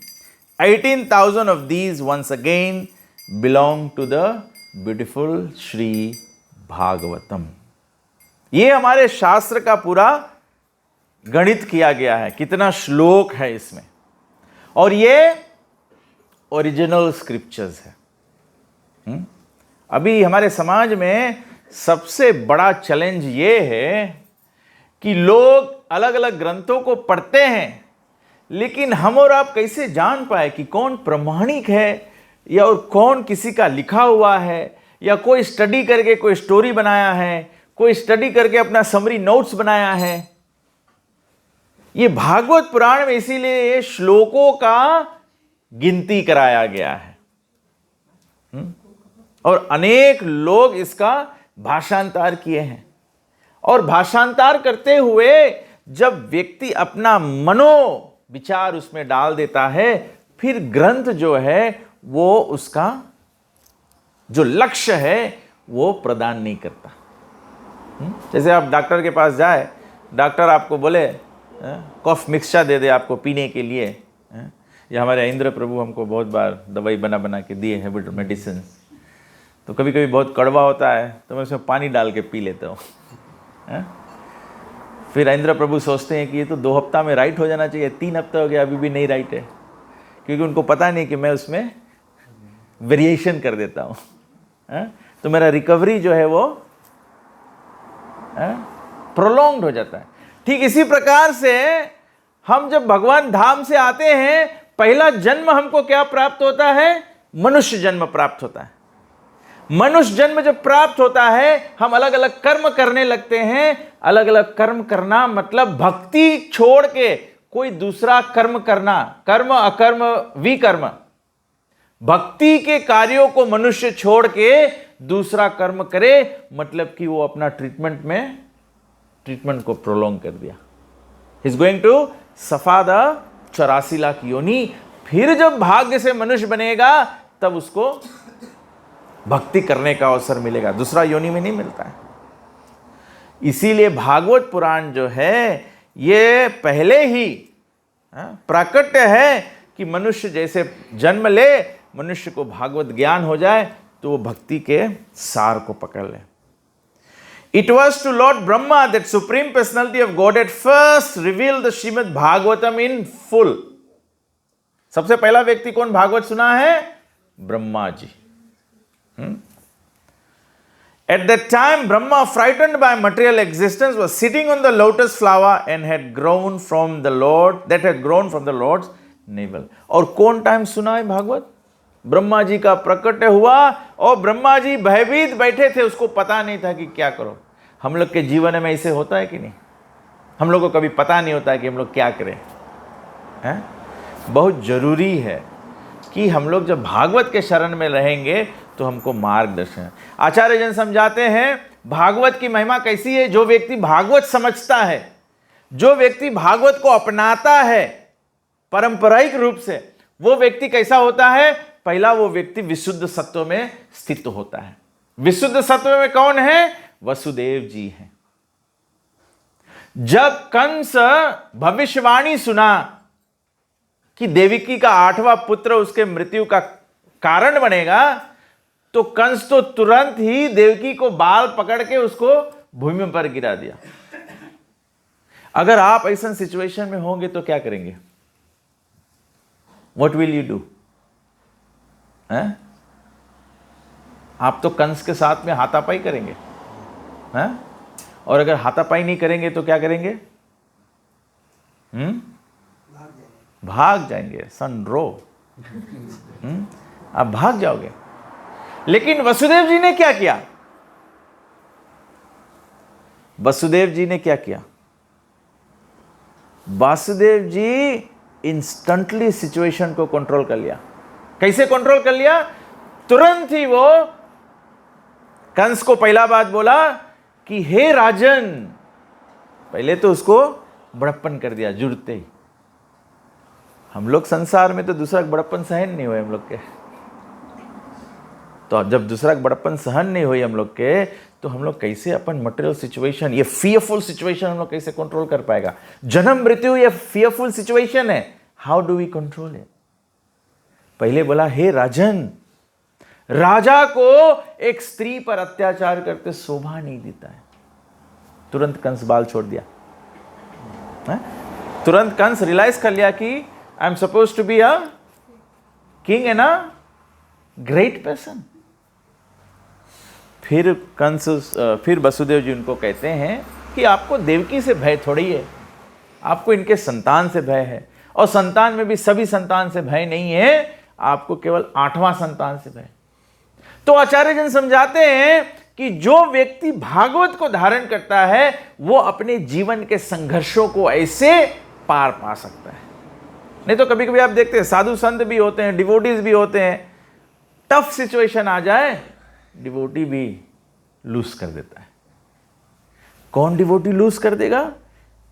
18,000 of these once again belong to the beautiful Sri Bhagavatam. ये हमारे शास्त्र का पूरा गणित किया गया है, कितना श्लोक है इसमें, और ये ओरिजिनल स्क्रिप्चर्स है। अभी हमारे समाज में सबसे बड़ा चैलेंज ये है कि लोग अलग अलग ग्रंथों को पढ़ते हैं, लेकिन हम और आप कैसे जान पाए कि कौन प्रमाणिक है या और कौन किसी का लिखा हुआ है, या कोई स्टडी करके कोई स्टोरी बनाया है, कोई स्टडी करके अपना समरी नोट्स बनाया है। ये भागवत पुराण में इसीलिए श्लोकों का गिनती कराया गया है। और अनेक लोग इसका भाषांतर किए हैं। और भाषांतर करते हुए जब व्यक्ति अपना मनो विचार उसमें डाल देता है, फिर ग्रंथ जो है वो उसका जो लक्ष्य है वो प्रदान नहीं करता। जैसे आप डॉक्टर के पास जाए, डॉक्टर आपको बोले कफ मिक्सचर दे दे आपको पीने के लिए। ये हमारे इंद्र प्रभु हमको बहुत बार दवाई बना बना के दिए हैं मेडिसिन। तो कभी कभी बहुत कड़वा होता है तो मैं उसमें पानी डाल के पी लेता हूँ। फिर इंद्र प्रभु सोचते हैं कि ये तो 2 हफ्ता में राइट हो जाना चाहिए, 3 हफ्ता हो गया अभी भी नहीं राइट है, क्योंकि उनको पता नहीं कि मैं उसमें वेरिएशन कर देता हूँ। तो मेरा रिकवरी जो है वो प्रोलॉन्ग्ड हो जाता है। ठीक इसी प्रकार से हम जब भगवान धाम से आते हैं, पहला जन्म हमको क्या प्राप्त होता है? मनुष्य जन्म प्राप्त होता है। मनुष्य जन्म जब प्राप्त होता है, हम अलग अलग कर्म करने लगते हैं। अलग अलग कर्म करना मतलब भक्ति छोड़ के कोई दूसरा कर्म करना, कर्म अकर्म विकर्म। भक्ति के कार्यों को मनुष्य छोड़ के दूसरा कर्म करे, मतलब कि वो अपना ट्रीटमेंट को प्रोलॉन्ग कर दिया। He is going to सफा द 84 लाख योनि। फिर जब भाग्य से मनुष्य बनेगा तब उसको भक्ति करने का अवसर मिलेगा, दूसरा योनि में नहीं मिलता है। इसीलिए भागवत पुराण जो है ये पहले ही प्राकट्य है कि मनुष्य जैसे जन्म ले, मनुष्य को भागवत ज्ञान हो जाए तो वो भक्ति के सार को पकड़ ले। It was to Lord Brahma that Supreme Personality of Godhead first revealed the Srimad Bhagavatam in full. सबसे पहला व्यक्ति कौन भागवत सुना है? Brahma ji. At that time, Brahma, frightened by material existence, was sitting on the lotus flower and had grown from the Lord, that had grown from the Lord's navel. और कौन time सुना है भागवत? ब्रह्मा जी का प्रकट हुआ और ब्रह्मा जी भयभीत बैठे थे, उसको पता नहीं था कि क्या करो। हम लोग के जीवन में ऐसे होता है कि नहीं? हम लोग को कभी पता नहीं होता कि हम लोग क्या करें। हैं? बहुत जरूरी है कि हम लोग जब भागवत के शरण में रहेंगे तो हमको मार्गदर्शन। आचार्य जन समझाते हैं भागवत की महिमा कैसी है। जो व्यक्ति भागवत समझता है, जो व्यक्ति भागवत को अपनाता है पारंपरिक रूप से, वो व्यक्ति कैसा होता है? पहला, वो व्यक्ति विशुद्ध सत्व में स्थित होता है। विशुद्ध सत्व में कौन है? वसुदेव जी हैं। जब कंस भविष्यवाणी सुना कि देवकी का 8वां पुत्र उसके मृत्यु का कारण बनेगा, तो कंस तो तुरंत ही देवकी को बाल पकड़ के उसको भूमि पर गिरा दिया। अगर आप ऐसा सिचुएशन में होंगे तो क्या करेंगे? What will you do? आप तो कंस के साथ में हाथापाई करेंगे, हैं? और अगर हाथापाई नहीं करेंगे तो क्या करेंगे? भाग जाएंगे। सन रो। आप भाग जाओगे। लेकिन वसुदेव जी ने क्या किया? वसुदेव जी ने क्या किया? वासुदेव जी इंस्टेंटली सिचुएशन को कंट्रोल कर लिया। कैसे कंट्रोल कर लिया? तुरंत ही वो कंस को पहला बात बोला कि हे राजन, पहले तो उसको बड़प्पन कर दिया जुड़ते ही। हम लोग संसार में तो दूसरा बड़प्पन सहन नहीं हुए हम लोग के। तो जब दूसरा बड़प्पन सहन नहीं हुई हम लोग के, तो हम लोग कैसे अपन मटेरियल सिचुएशन, ये फियरफुल सिचुएशन हम लोग कैसे कंट्रोल कर पाएगा? जन्म मृत्यु ये फियरफुल सिचुएशन है। How do we control it? पहले बोला हे राजन, राजा को एक स्त्री पर अत्याचार करते शोभा नहीं देता है। तुरंत कंस बाल छोड़ दिया। तुरंत कंस रियलाइज कर लिया कि I am suppose to be a king and a great person. फिर वसुदेव जी उनको कहते हैं कि आपको देवकी से भय थोड़ी है, आपको इनके संतान से भय है। और संतान में भी सभी संतान से भय नहीं है, आपको केवल 8वां संतान से भय। तो आचार्य जन समझाते हैं कि जो व्यक्ति भागवत को धारण करता है वो अपने जीवन के संघर्षों को ऐसे पार पा सकता है। नहीं तो कभी कभी आप देखते हैं साधु संत भी होते हैं, डिवोटीज भी होते हैं, टफ सिचुएशन आ जाए डिवोटी भी लूज कर देता है। कौन डिवोटी लूज कर देगा?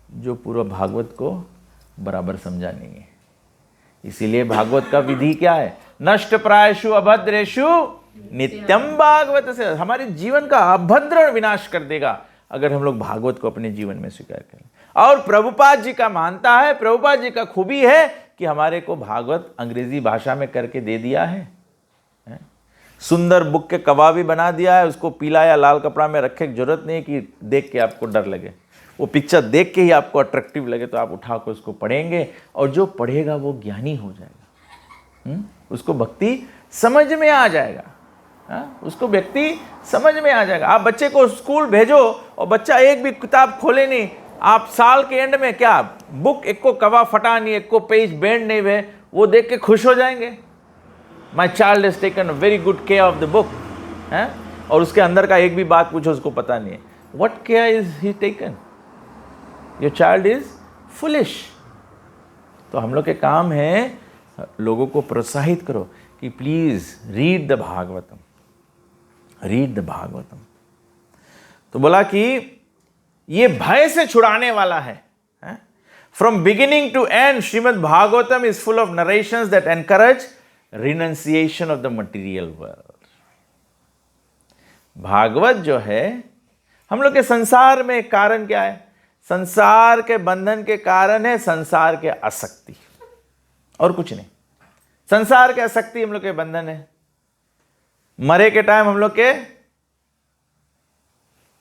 जो पूरा भागवत को बराबर समझा नहीं है। इसीलिए भागवत का विधि क्या है? नष्ट प्रायशु अभद्रेशु नित्यम भागवत से। हमारे जीवन का अभद्र विनाश कर देगा अगर हम लोग भागवत को अपने जीवन में स्वीकार करें। और प्रभुपाद जी का मानता है, प्रभुपाद जी का खूबी है कि हमारे को भागवत अंग्रेजी भाषा में करके दे दिया है, सुंदर बुक के कवा भी बना दिया है, उसको पीला या लाल कपड़ा में रखे की जरूरत नहीं कि देख के आपको डर लगे। वो पिक्चर देख के ही आपको अट्रैक्टिव लगे तो आप उठा कर उसको पढ़ेंगे, और जो पढ़ेगा वो ज्ञानी हो जाएगा। उसको भक्ति समझ में आ जाएगा। उसको व्यक्ति समझ में आ जाएगा। आप बच्चे को स्कूल भेजो और बच्चा एक भी किताब खोले नहीं, आप साल के एंड में क्या बुक एक को कवा फटा नहीं, एक को पेज बेंड नहीं हुए, वो देख के खुश हो जाएंगे। My child is taken a very good care of the book. और उसके अंदर का एक भी बात पूछो उसको पता नहीं है। What care is he taken? Your child is foolish. तो हम लोग के काम है लोगों को प्रोत्साहित करो कि please read the Bhagavatam, read the Bhagavatam. तो बोला कि ये भय से छुड़ाने वाला है। From beginning to end Srimad Bhagavatam is full of narrations that encourage renunciation of the material world. Bhagavat जो है हम लोग के संसार में कारण क्या है? संसार के बंधन के कारण है संसार के आसक्ति, और कुछ नहीं। संसार के आसक्ति हम लोग के बंधन है। मरे के टाइम हम लोग के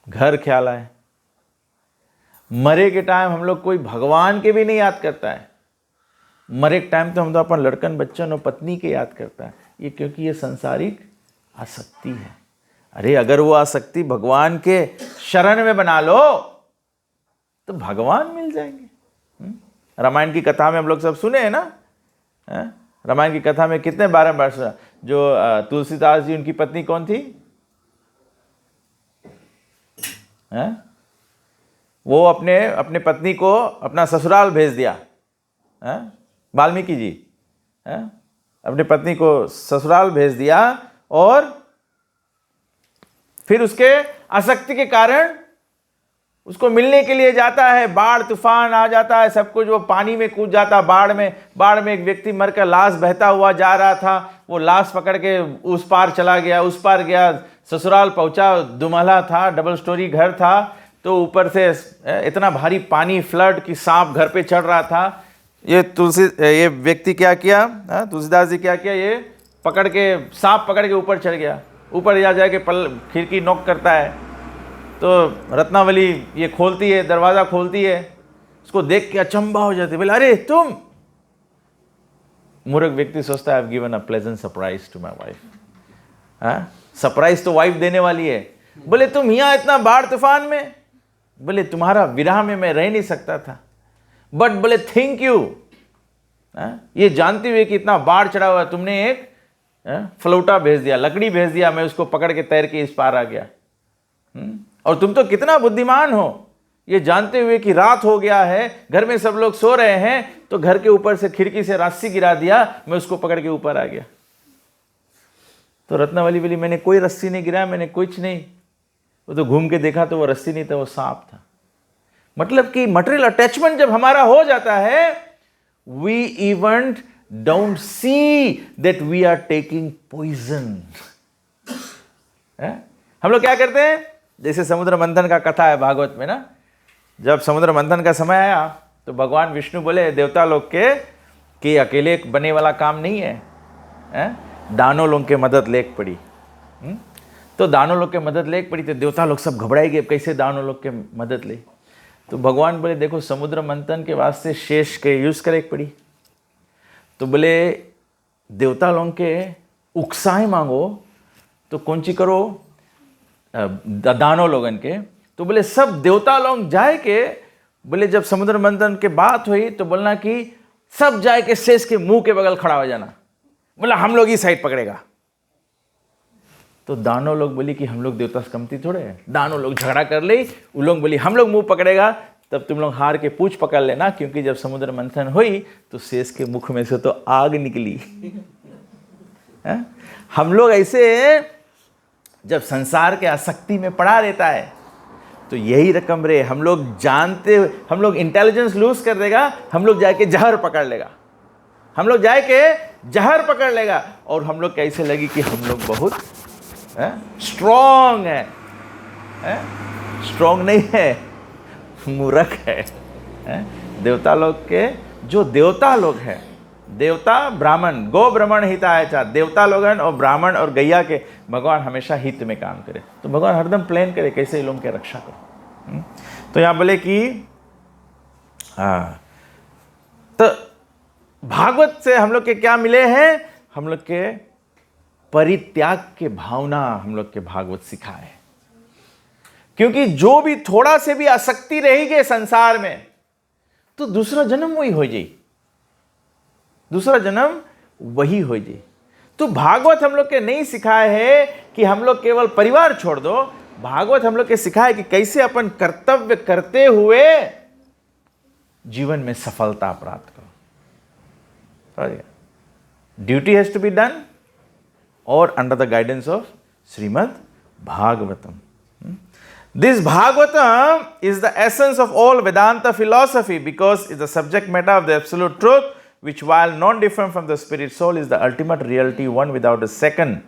घर ख्याल आए, मरे के टाइम हम लोग कोई भगवान के भी नहीं याद करता है। मरे के टाइम तो हम तो अपन लड़कन बच्चन और पत्नी के याद करता है। ये क्योंकि ये सांसारिक आसक्ति है। अरे अगर वो आसक्ति भगवान के शरण में बना लो तो भगवान मिल जाएंगे। रामायण की कथा में हम लोग सब सुने हैं ना। रामायण की कथा में कितने 12 वर्ष जो तुलसीदास जी, उनकी पत्नी कौन थी? वो अपने पत्नी को अपना ससुराल भेज दिया। वाल्मीकि जी अपने पत्नी को ससुराल भेज दिया, और फिर उसके आसक्ति के कारण उसको मिलने के लिए जाता है। बाढ़ तूफान आ जाता है, सब कुछ, वो पानी में कूद जाता। बाढ़ में एक व्यक्ति मरकर लाश बहता हुआ जा रहा था। वो लाश पकड़ के उस पार चला गया, उस पार गया, ससुराल पहुंचा। दुमहला था, डबल स्टोरी घर था, तो ऊपर से इतना भारी पानी, फ्लड की सांप घर पे चढ़ रहा था। ये व्यक्ति क्या किया, तुलसीदास जी क्या किया, ये पकड़ के सांप पकड़ के ऊपर चढ़ गया। ऊपर जा जाके खिड़की नॉक करता है, तो रत्नावली ये खोलती है, दरवाज़ा खोलती है। उसको देख के अचंभा हो जाती है। बोले अरे तुम। मूर्ख व्यक्ति सोचता है I have given a pleasant surprise to my wife. Surprise तो वाइफ देने वाली है। बोले तुम यहाँ इतना बाढ़ तूफान में? बोले तुम्हारा विरह में मैं रह नहीं सकता था, बट बोले थैंक यू, ये जानते हुए कि इतना बाढ़ चढ़ा हुआ, तुमने एक फ्लोटा भेज दिया, लकड़ी भेज दिया, मैं उसको पकड़ के तैर के इस पार आ गया। और तुम तो कितना बुद्धिमान हो, ये जानते हुए कि रात हो गया है, घर में सब लोग सो रहे हैं, तो घर के ऊपर से खिड़की से रस्सी गिरा दिया, मैं उसको पकड़ के ऊपर आ गया। तो रत्नावली बोली मैंने कोई रस्सी नहीं गिराया, मैंने कुछ नहीं। वो तो घूम के देखा तो वो रस्सी नहीं था, वो सांप था। मतलब कि मटेरियल अटैचमेंट जब हमारा हो जाता है, we even don't see that we are taking poison. हम लोग क्या करते हैं? जैसे समुद्र मंथन का कथा है भागवत में ना। जब समुद्र मंथन का समय आया तो भगवान विष्णु बोले देवता लोग के कि अकेले बने वाला काम नहीं है, दानों लोग के मदद लेक पड़ी। तो दानों लोग के मदद लेक पड़ी, तो देवता लोग सब घबराए गए, कैसे दानों लोग के मदद ले। तो भगवान बोले देखो समुद्र मंथन के वास्ते शेष के यूज करे पड़ी। तो बोले देवता लोग के उकसाएं मांगो तो कौन सी करो? दानों लोगन के। तो बोले सब देवता लोग जाए के, बोले जब समुद्र मंथन के बात हुई तो बोलना कि सब जाए के शेष के मुंह के बगल खड़ा हो जाना। बोला हम लोग ही साइड पकड़ेगा। तो दानों लोग बोली कि हम लोग देवता से कमती थोड़े हैं। दानों लोग झगड़ा कर ले, वो लोग बोली हम लोग मुंह पकड़ेगा। तब तुम लोग हार के पूंछ पकड़ लेना, क्योंकि जब समुद्र मंथन हुई तो शेष के मुख में से तो आग निकली। हम लोग ऐसे जब संसार के आसक्ति में पड़ा रहता है तो यही रकम रे, हम लोग जानते, हम लोग इंटेलिजेंस लूज कर देगा, हम लोग जाके जहर पकड़ लेगा, हम लोग जाके जहर पकड़ लेगा, और हम लोग कैसे लगी कि हम लोग बहुत स्ट्रॉन्ग है, स्ट्रॉन्ग नहीं है, मूर्ख है। देवता लोग के जो देवता लोग हैं, देवता ब्राह्मण, गो ब्राह्मण हिताय च, देवता लोगन और ब्राह्मण और गैया के भगवान हमेशा हित में काम करे, तो भगवान हरदम प्लान करे कैसे इन लोगों की रक्षा करो। तो यहाँ बोले कि तो भागवत से हम लोग के क्या मिले हैं, हम लोग के परित्याग के भावना हम लोग के भागवत सिखाए। क्योंकि जो भी थोड़ा से भी आसक्ति रहेगी संसार में तो दूसरा जन्म वही हो जाए, दूसरा जन्म वही हो जाए। तो भागवत हम लोग के नहीं सिखाए है कि हम लोग केवल परिवार छोड़ दो, भागवत हम लोग के सिखाए कि कैसे अपन कर्तव्य करते हुए जीवन में सफलता प्राप्त करो। Duty has to be done और under the guidance of Srimad Bhagavatam. This Bhagavatam is the essence of all Vedanta philosophy because it's the subject matter of the absolute truth, which while not different from the spirit soul is the ultimate reality, one without a second.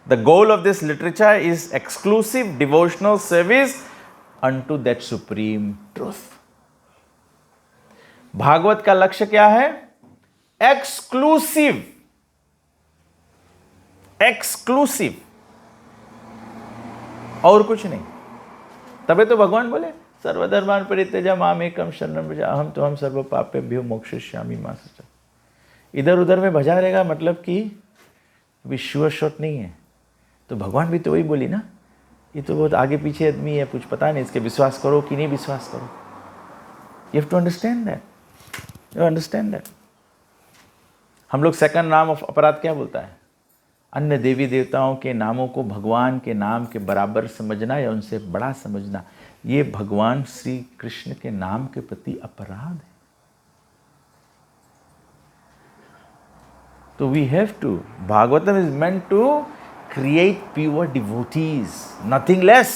The goal of this literature is exclusive devotional service unto that supreme truth. Bhagavat का लक्ष्य क्या है? Exclusive, exclusive, और कुछ नहीं। तबे तो भगवान बोले सर्वधर्मान् परित्यज्य मामेकं शरणं व्रज अहं त्वं सर्व पापेभ्यो मोक्षयिष्यामि मा शुचः। इधर उधर में भजा रहेगा मतलब कि विश्व शॉट नहीं है। तो भगवान भी तो वही बोली ना, ये तो बहुत आगे पीछे आदमी है, कुछ पता नहीं, इसके विश्वास करो कि नहीं विश्वास करो। You have to understand that, you understand that. हम लोग सेकंड नाम ऑफ अपराध क्या बोलता है? अन्य देवी देवताओं के नामों को भगवान के नाम के बराबर समझना या उनसे बड़ा समझना, ये भगवान श्री कृष्ण के नाम के प्रति अपराध है। तो we have to, Bhagavatam is meant to create pure devotees, nothing less.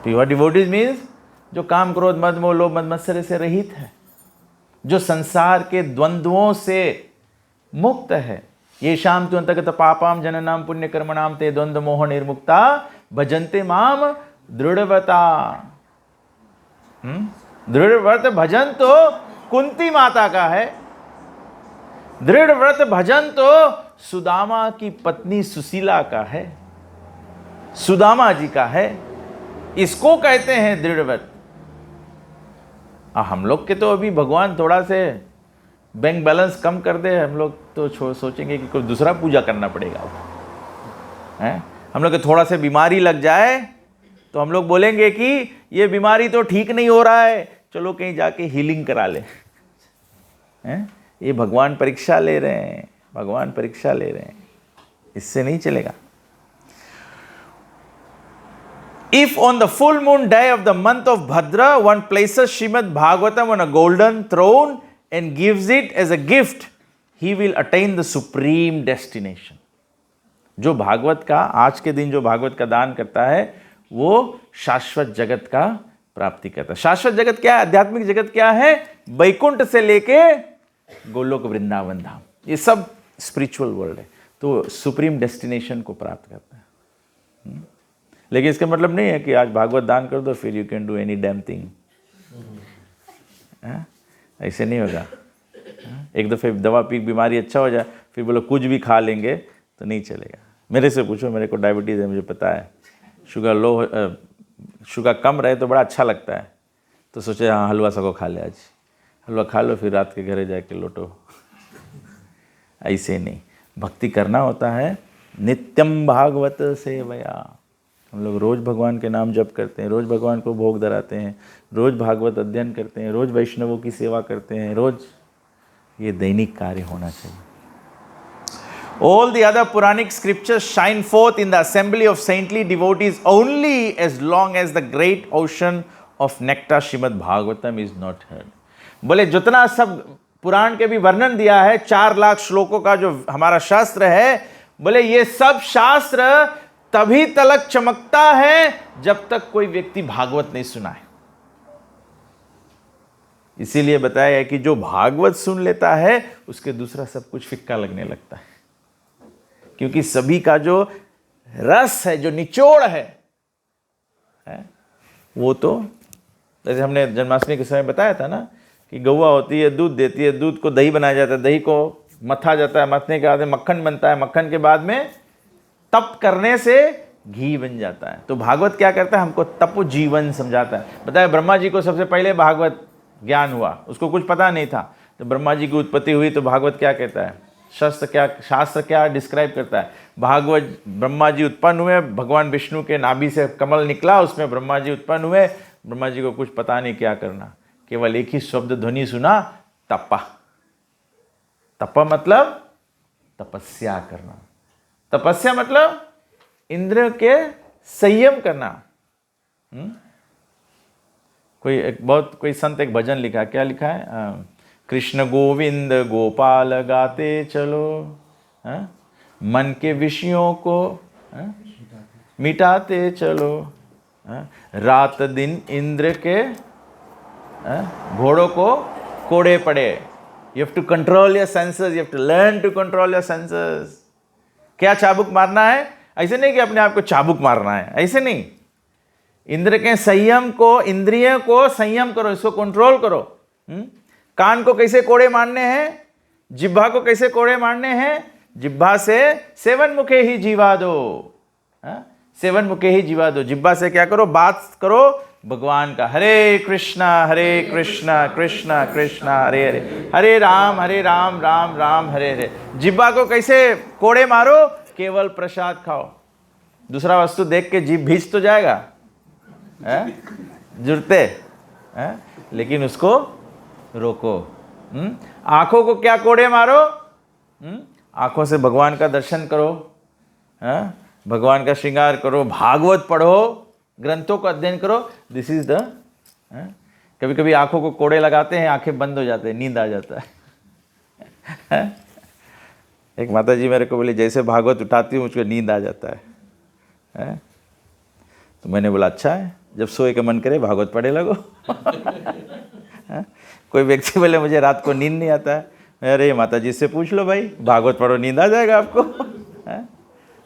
Pure devotees means जो काम क्रोध मद मोह लोभ मद मत्सर से रहित है, जो संसार के द्वंद्वों से मुक्त है। ये शाम तु अंतगत पापाम जननाम पुण्य कर्मणाम ते द्वंद्व मोह निर्मुक्ता भजन्ते माम दृढ़व्रता। दृढ़व्रत भजन तो कुंती माता का है, दृढ़व्रत भजन तो सुदामा की पत्नी सुशीला का है, सुदामा जी का है, इसको कहते हैं दृढ़व्रत। हम लोग के तो अभी भगवान थोड़ा से बैंक बैलेंस कम कर दे, हम लोग तो सोचेंगे कि कोई दूसरा पूजा करना पड़ेगा है। हम लोग के थोड़ा से बीमारी लग जाए तो हम लोग बोलेंगे कि ये बीमारी तो ठीक नहीं हो रहा है, चलो कहीं जाके हीलिंग करा ले हैं। ये भगवान परीक्षा ले रहे हैं, भगवान परीक्षा ले रहे हैं, इससे नहीं चलेगा। If on the full moon day of the month of Bhadra one places Srimad Bhagavatam on a golden throne and gives it as a gift, he will attain the supreme destination. जो भागवत का आज के दिन जो भागवत का दान करता है वो शाश्वत जगत का प्राप्ति करता है। शाश्वत जगत क्या है? आध्यात्मिक जगत क्या है? वैकुंठ से लेके गोलोक वृंदावन धाम, ये सब स्पिरिचुअल वर्ल्ड है। तो सुप्रीम डेस्टिनेशन को प्राप्त करता है। लेकिन इसका मतलब नहीं है कि आज भागवत दान कर दो फिर you can do any damn thing, ऐसे नहीं होगा। एक दफ़े दवा पी बीमारी अच्छा हो जाए फिर बोलो कुछ भी खा लेंगे तो नहीं चलेगा। मेरे से पूछो, मेरे को डायबिटीज़ है, मुझे पता है। शुगर लो, शुगर कम रहे तो बड़ा अच्छा लगता है, तो सोचे हाँ हलवा सको खा ले, आज हलवा खा लो फिर रात के घरे जाके लोटो। ऐसे नहीं, भक्ति करना होता है। नित्यम भागवत सेवया, हम लोग रोज़ भगवान के नाम जप करते हैं, रोज़ भगवान को भोग धराते हैं, रोज़ भागवत अध्ययन करते हैं, रोज़ वैष्णवों की सेवा करते हैं, रोज़। ये दैनिक कार्य होना चाहिए। All the other Puranic scriptures shine forth in the assembly of saintly devotees only as long as the great ocean of NACTA Shrimad Bhagavatam is not heard. बोले जितना सब पुराण के भी वर्णन दिया है, 4 लाख श्लोकों का जो हमारा शास्त्र है, बोले ये सब शास्त्र तभी तलक चमकता है जब तक कोई व्यक्ति भागवत नहीं सुना है। इसीलिए बताया है कि जो भागवत सुन लेता है उसके दूसरा सब कुछ फिक्का लगने लगता है, क्योंकि सभी का जो रस है, जो निचोड़ है वो तो जैसे हमने जन्माष्टमी के समय बताया था ना कि गौवा होती है, दूध देती है, दूध को दही बनाया जाता है, दही को मथा जाता है, मथने के बाद में मक्खन बनता है, मक्खन के बाद में तप करने से घी बन जाता है। तो भागवत क्या करता है, हमको तप जीवन समझाता है। बताया ब्रह्मा जी को सबसे पहले भागवत ज्ञान हुआ, उसको कुछ पता नहीं था, तो ब्रह्मा जी की उत्पत्ति हुई, तो भागवत क्या कहता है, शास्त्र क्या डिस्क्राइब करता है, भागवत ब्रह्मा जी उत्पन्न हुए, भगवान विष्णु के नाभि से कमल निकला, उसमें ब्रह्मा जी उत्पन्न हुए, ब्रह्मा जी को कुछ पता नहीं क्या करना, केवल एक ही शब्द ध्वनि सुना, तपा। तपा मतलब तपस्या करना, तपस्या मतलब इंद्रियों के संयम करना। कोई संत एक भजन लिखा, क्या लिखा है, कृष्ण गोविंद गोपाल गाते चलो, मन के विषयों को मिटाते चलो, रात दिन इंद्र के घोड़ों को कोड़े पड़े। You have to control your senses, you have to learn to control your senses. क्या चाबुक मारना है, ऐसे नहीं कि अपने आप को चाबुक मारना है, ऐसे नहीं। इंद्र के संयम को, इंद्रियों को संयम करो, इसको कंट्रोल करो। कान को कैसे कोड़े मारने हैं, जिह्वा को कैसे कोड़े मारने हैं, जिह्वा से 7 मुखे ही जीवा दो, 7 मुखे ही जीवा दो। जिह्वा से क्या करो, बात करो भगवान का, हरे कृष्णा कृष्णा कृष्णा हरे हरे, हरे राम राम राम हरे हरे। जिह्वा को कैसे कोड़े मारो, केवल प्रसाद खाओ, दूसरा वस्तु देख के जीभ भीज तो जाएगा, जुड़ते, लेकिन उसको रोको। आंखों को क्या कोड़े मारो, आंखों से भगवान का दर्शन करो, भगवान का श्रृंगार करो, भागवत पढ़ो, ग्रंथों का अध्ययन करो। दिस इज द, कभी कभी आंखों को कोड़े लगाते हैं, आंखें बंद हो जाते हैं, नींद आ जाता है। एक माता जी मेरे को बोले जैसे भागवत उठाती हूँ मुझको नींद आ जाता है। तो मैंने बोला अच्छा है, जब सोए के मन करे भागवत पढ़े लगो। कोई व्यक्ति बोले मुझे रात को नींद नहीं आता है, अरे माता जी से पूछ लो भाई, भागवत पढ़ो नींद आ जाएगा आपको।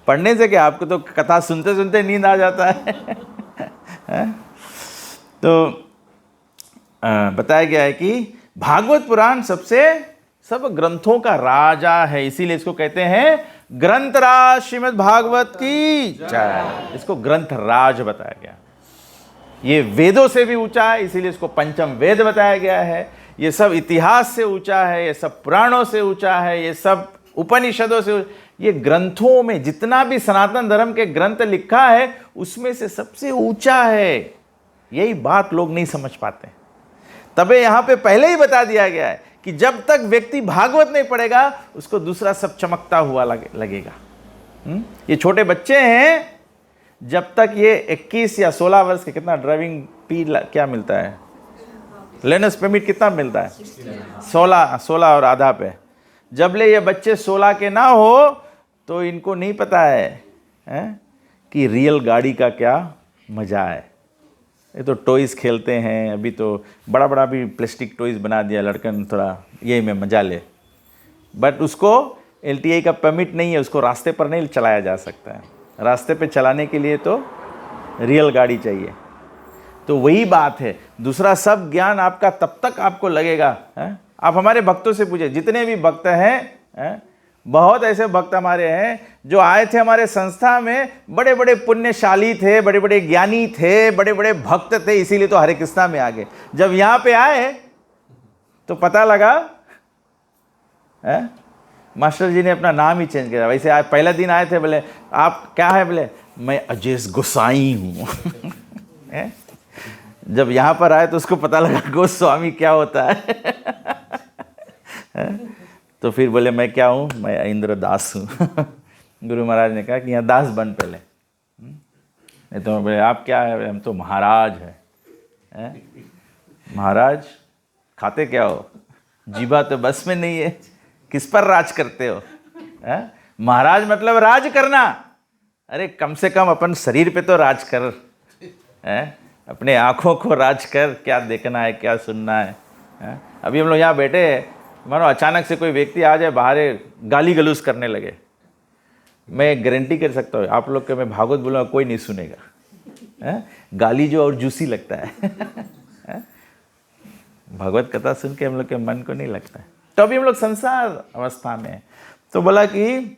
पढ़ने से क्या, आपको तो कथा सुनते सुनते नींद आ जाता है। तो बताया गया है कि भागवत पुराण सब ग्रंथों का राजा है, इसीलिए इसको कहते हैं ग्रंथराज श्रीमद् भागवत की जय। इसको ग्रंथराज बताया गया। ये वेदों से भी ऊंचा है, इसीलिए इसको पंचम वेद बताया गया है। ये सब इतिहास से ऊंचा है, ये सब पुराणों से ऊंचा है, ये सब उपनिषदों से, ये ग्रंथों में जितना भी सनातन धर्म के ग्रंथ लिखा है उसमें से सबसे ऊंचा है। यही बात लोग नहीं समझ पाते। तबे यहाँ पे पहले ही बता दिया गया है कि जब तक व्यक्ति भागवत नहीं पढ़ेगा उसको दूसरा सब चमकता हुआ लगेगा। ये छोटे बच्चे हैं, जब तक ये 21 या 16 वर्ष के, कितना ड्राइविंग क्या मिलता है, लर्नर्स परमिट कितना मिलता है, 16 और आधा पे। जब ले ये बच्चे 16 के ना हो तो इनको नहीं पता है कि रियल गाड़ी का क्या मज़ा है। ये तो टॉयज़ खेलते हैं, अभी तो बड़ा बड़ा भी प्लास्टिक टॉयज़ बना दिया लड़के ने, थोड़ा यही में मज़ा ले, बट उसको LTI का परमिट नहीं है, उसको रास्ते पर नहीं चलाया जा सकता है। रास्ते पे चलाने के लिए तो रियल गाड़ी चाहिए। तो वही बात है, दूसरा सब ज्ञान आपका तब तक आपको लगेगा। आप हमारे भक्तों से पूछे, जितने भी भक्त हैं, बहुत ऐसे भक्त हमारे हैं जो आए थे हमारे संस्था में, बड़े बड़े पुण्यशाली थे, बड़े बड़े ज्ञानी थे, बड़े बड़े भक्त थे, इसीलिए तो हरे कृष्णा में आ गए। जब यहाँ पे आए तो पता लगा मास्टर जी ने अपना नाम ही चेंज किया। वैसे आज पहला दिन आए थे, बोले आप क्या है, बोले मैं अजेश गोसाई हूँ। जब यहाँ पर आए तो उसको पता लगा गोस्वामी क्या होता है। तो फिर बोले मैं क्या हूँ, मैं इंद्र दास हूँ। गुरु महाराज ने कहा कि यहाँ दास बन पहले, नहीं तो बोले आप क्या है, हम तो महाराज महाराज खाते क्या हो, जीभा तो बस में नहीं है, किस पर राज करते हो? महाराज मतलब राज करना। अरे कम से कम अपन शरीर पे तो राज कर, अपने आँखों को राज कर, क्या देखना है क्या सुनना है। अभी हम लोग यहाँ बैठे हैं, मानो अचानक से कोई व्यक्ति आ जाए बाहर गाली गलूज करने लगे, मैं गारंटी कर सकता हूँ आप लोग के मैं भागवत बोलूँगा कोई नहीं सुनेगा। गाली जो और जूसी लगता है, भागवत कथा सुन के हम लोग के मन को नहीं लगता है। तो अभी हम लोग संसार अवस्था में है। तो बोला कि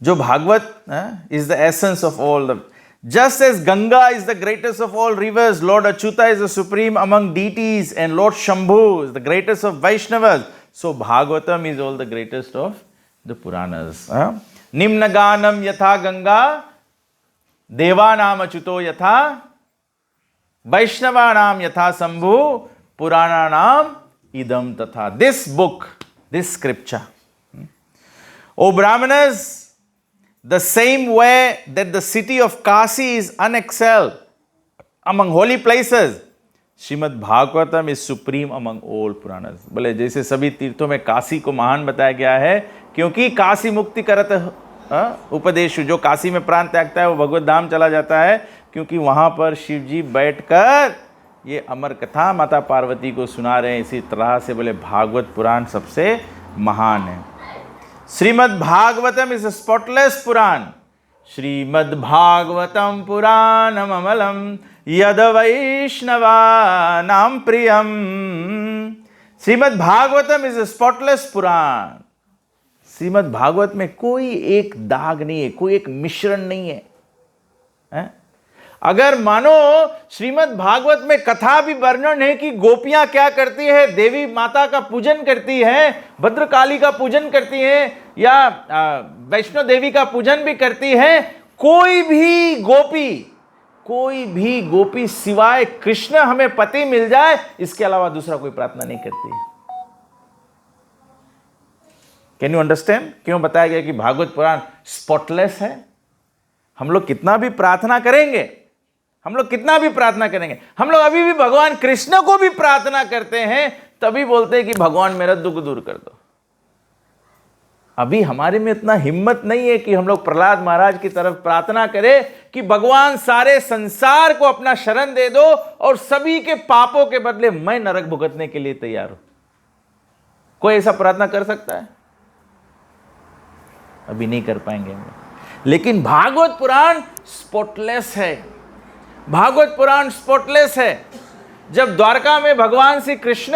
जो Bhagavat is the essence of all the, just as Ganga is the greatest of all rivers, Lord Achyuta is the supreme among deities, and Lord Shambhu is the greatest of Vaishnavas, so Bhagavatam is all the greatest of the Puranas. Nimna Ganam yatha Ganga, Devanam Achyuto yatha, Vaishnavanam yatha Shambhu, Purananam idam tatha. This book, this scripture, O Brahmanas, the same way that the city of Kasi is unexcelled among holy places, Srimad Bhagavatam is supreme among all Puranas. बोले जैसे सभी तीर्थों में काशी को महान बताया गया है, क्योंकि काशी मुक्ति करत उपदेश, जो काशी में प्राण त्यागता है वो भगवत धाम चला जाता है, क्योंकि वहाँ पर शिव जी बैठकर ये अमर कथा माता पार्वती को सुना रहे हैं। इसी तरह से बोले भागवत पुराण सबसे महान है। श्रीमद् भागवतम इज स्पॉटलेस पुराण, श्रीमद् भागवतम पुराणम अमलम यद वैष्णवा नाम प्रियम। श्रीमद् भागवतम इज स्पॉटलेस पुराण। श्रीमद् भागवत में कोई एक दाग नहीं है, कोई एक मिश्रण नहीं है, अगर मानो श्रीमद् भागवत में कथा भी वर्णन है कि गोपियां क्या करती है, देवी माता का पूजन करती है, भद्रकाली का पूजन करती है, या वैष्णो देवी का पूजन भी करती है, कोई भी गोपी सिवाय कृष्ण हमें पति मिल जाए इसके अलावा दूसरा कोई प्रार्थना नहीं करती है। कैन यू अंडरस्टैंड क्यों बताया गया कि भागवत पुराण स्पॉटलेस है? हम लोग कितना भी प्रार्थना करेंगे, हम लोग अभी भी भगवान कृष्ण को भी प्रार्थना करते हैं, तभी बोलते हैं कि भगवान मेरा दुख दूर कर दो। अभी हमारे में इतना हिम्मत नहीं है कि हम लोग प्रहलाद महाराज की तरफ प्रार्थना करें कि भगवान सारे संसार को अपना शरण दे दो और सभी के पापों के बदले मैं नरक भुगतने के लिए तैयार हूं। कोई ऐसा प्रार्थना कर सकता है? अभी नहीं कर पाएंगे हम लोग। लेकिन भागवत पुराण स्पॉटलेस है। भागवत पुराण स्पॉटलेस है। जब द्वारका में भगवान श्री कृष्ण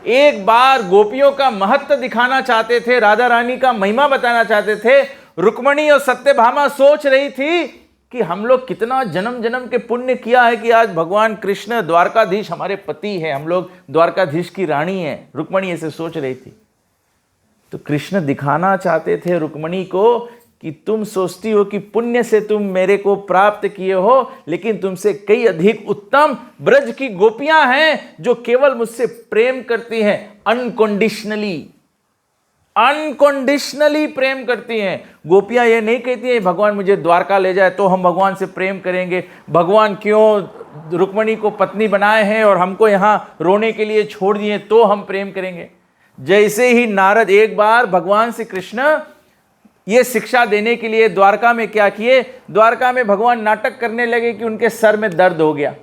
एक बार गोपियों का महत्व दिखाना चाहते थे, राधा रानी का महिमा बताना चाहते थे, रुक्मणी और सत्यभामा सोच रही थी कि हम लोग कितना जन्म जन्म के पुण्य किया है कि आज भगवान कृष्ण द्वारकाधीश हमारे पति है, हम लोग द्वारकाधीश की रानी है। रुक्मणी ऐसे सोच रही थी। तो कृष्ण दिखाना चाहते थे रुक्मणी को कि तुम सोचती हो कि पुण्य से तुम मेरे को प्राप्त किए हो, लेकिन तुमसे कई अधिक उत्तम ब्रज की गोपियां हैं जो केवल मुझसे प्रेम करती हैं, अनकंडीशनली प्रेम करती हैं। गोपियां ये नहीं कहती हैं भगवान मुझे द्वारका ले जाए तो हम भगवान से प्रेम करेंगे, भगवान क्यों रुक्मणी को पत्नी बनाए हैं और हमको यहाँ रोने के लिए छोड़ दिए तो हम प्रेम करेंगे। जैसे ही नारद एक बार भगवान श्री कृष्ण ये शिक्षा देने के लिए द्वारका में क्या किए, द्वारका में भगवान नाटक करने लगे कि उनके सर में दर्द हो गया।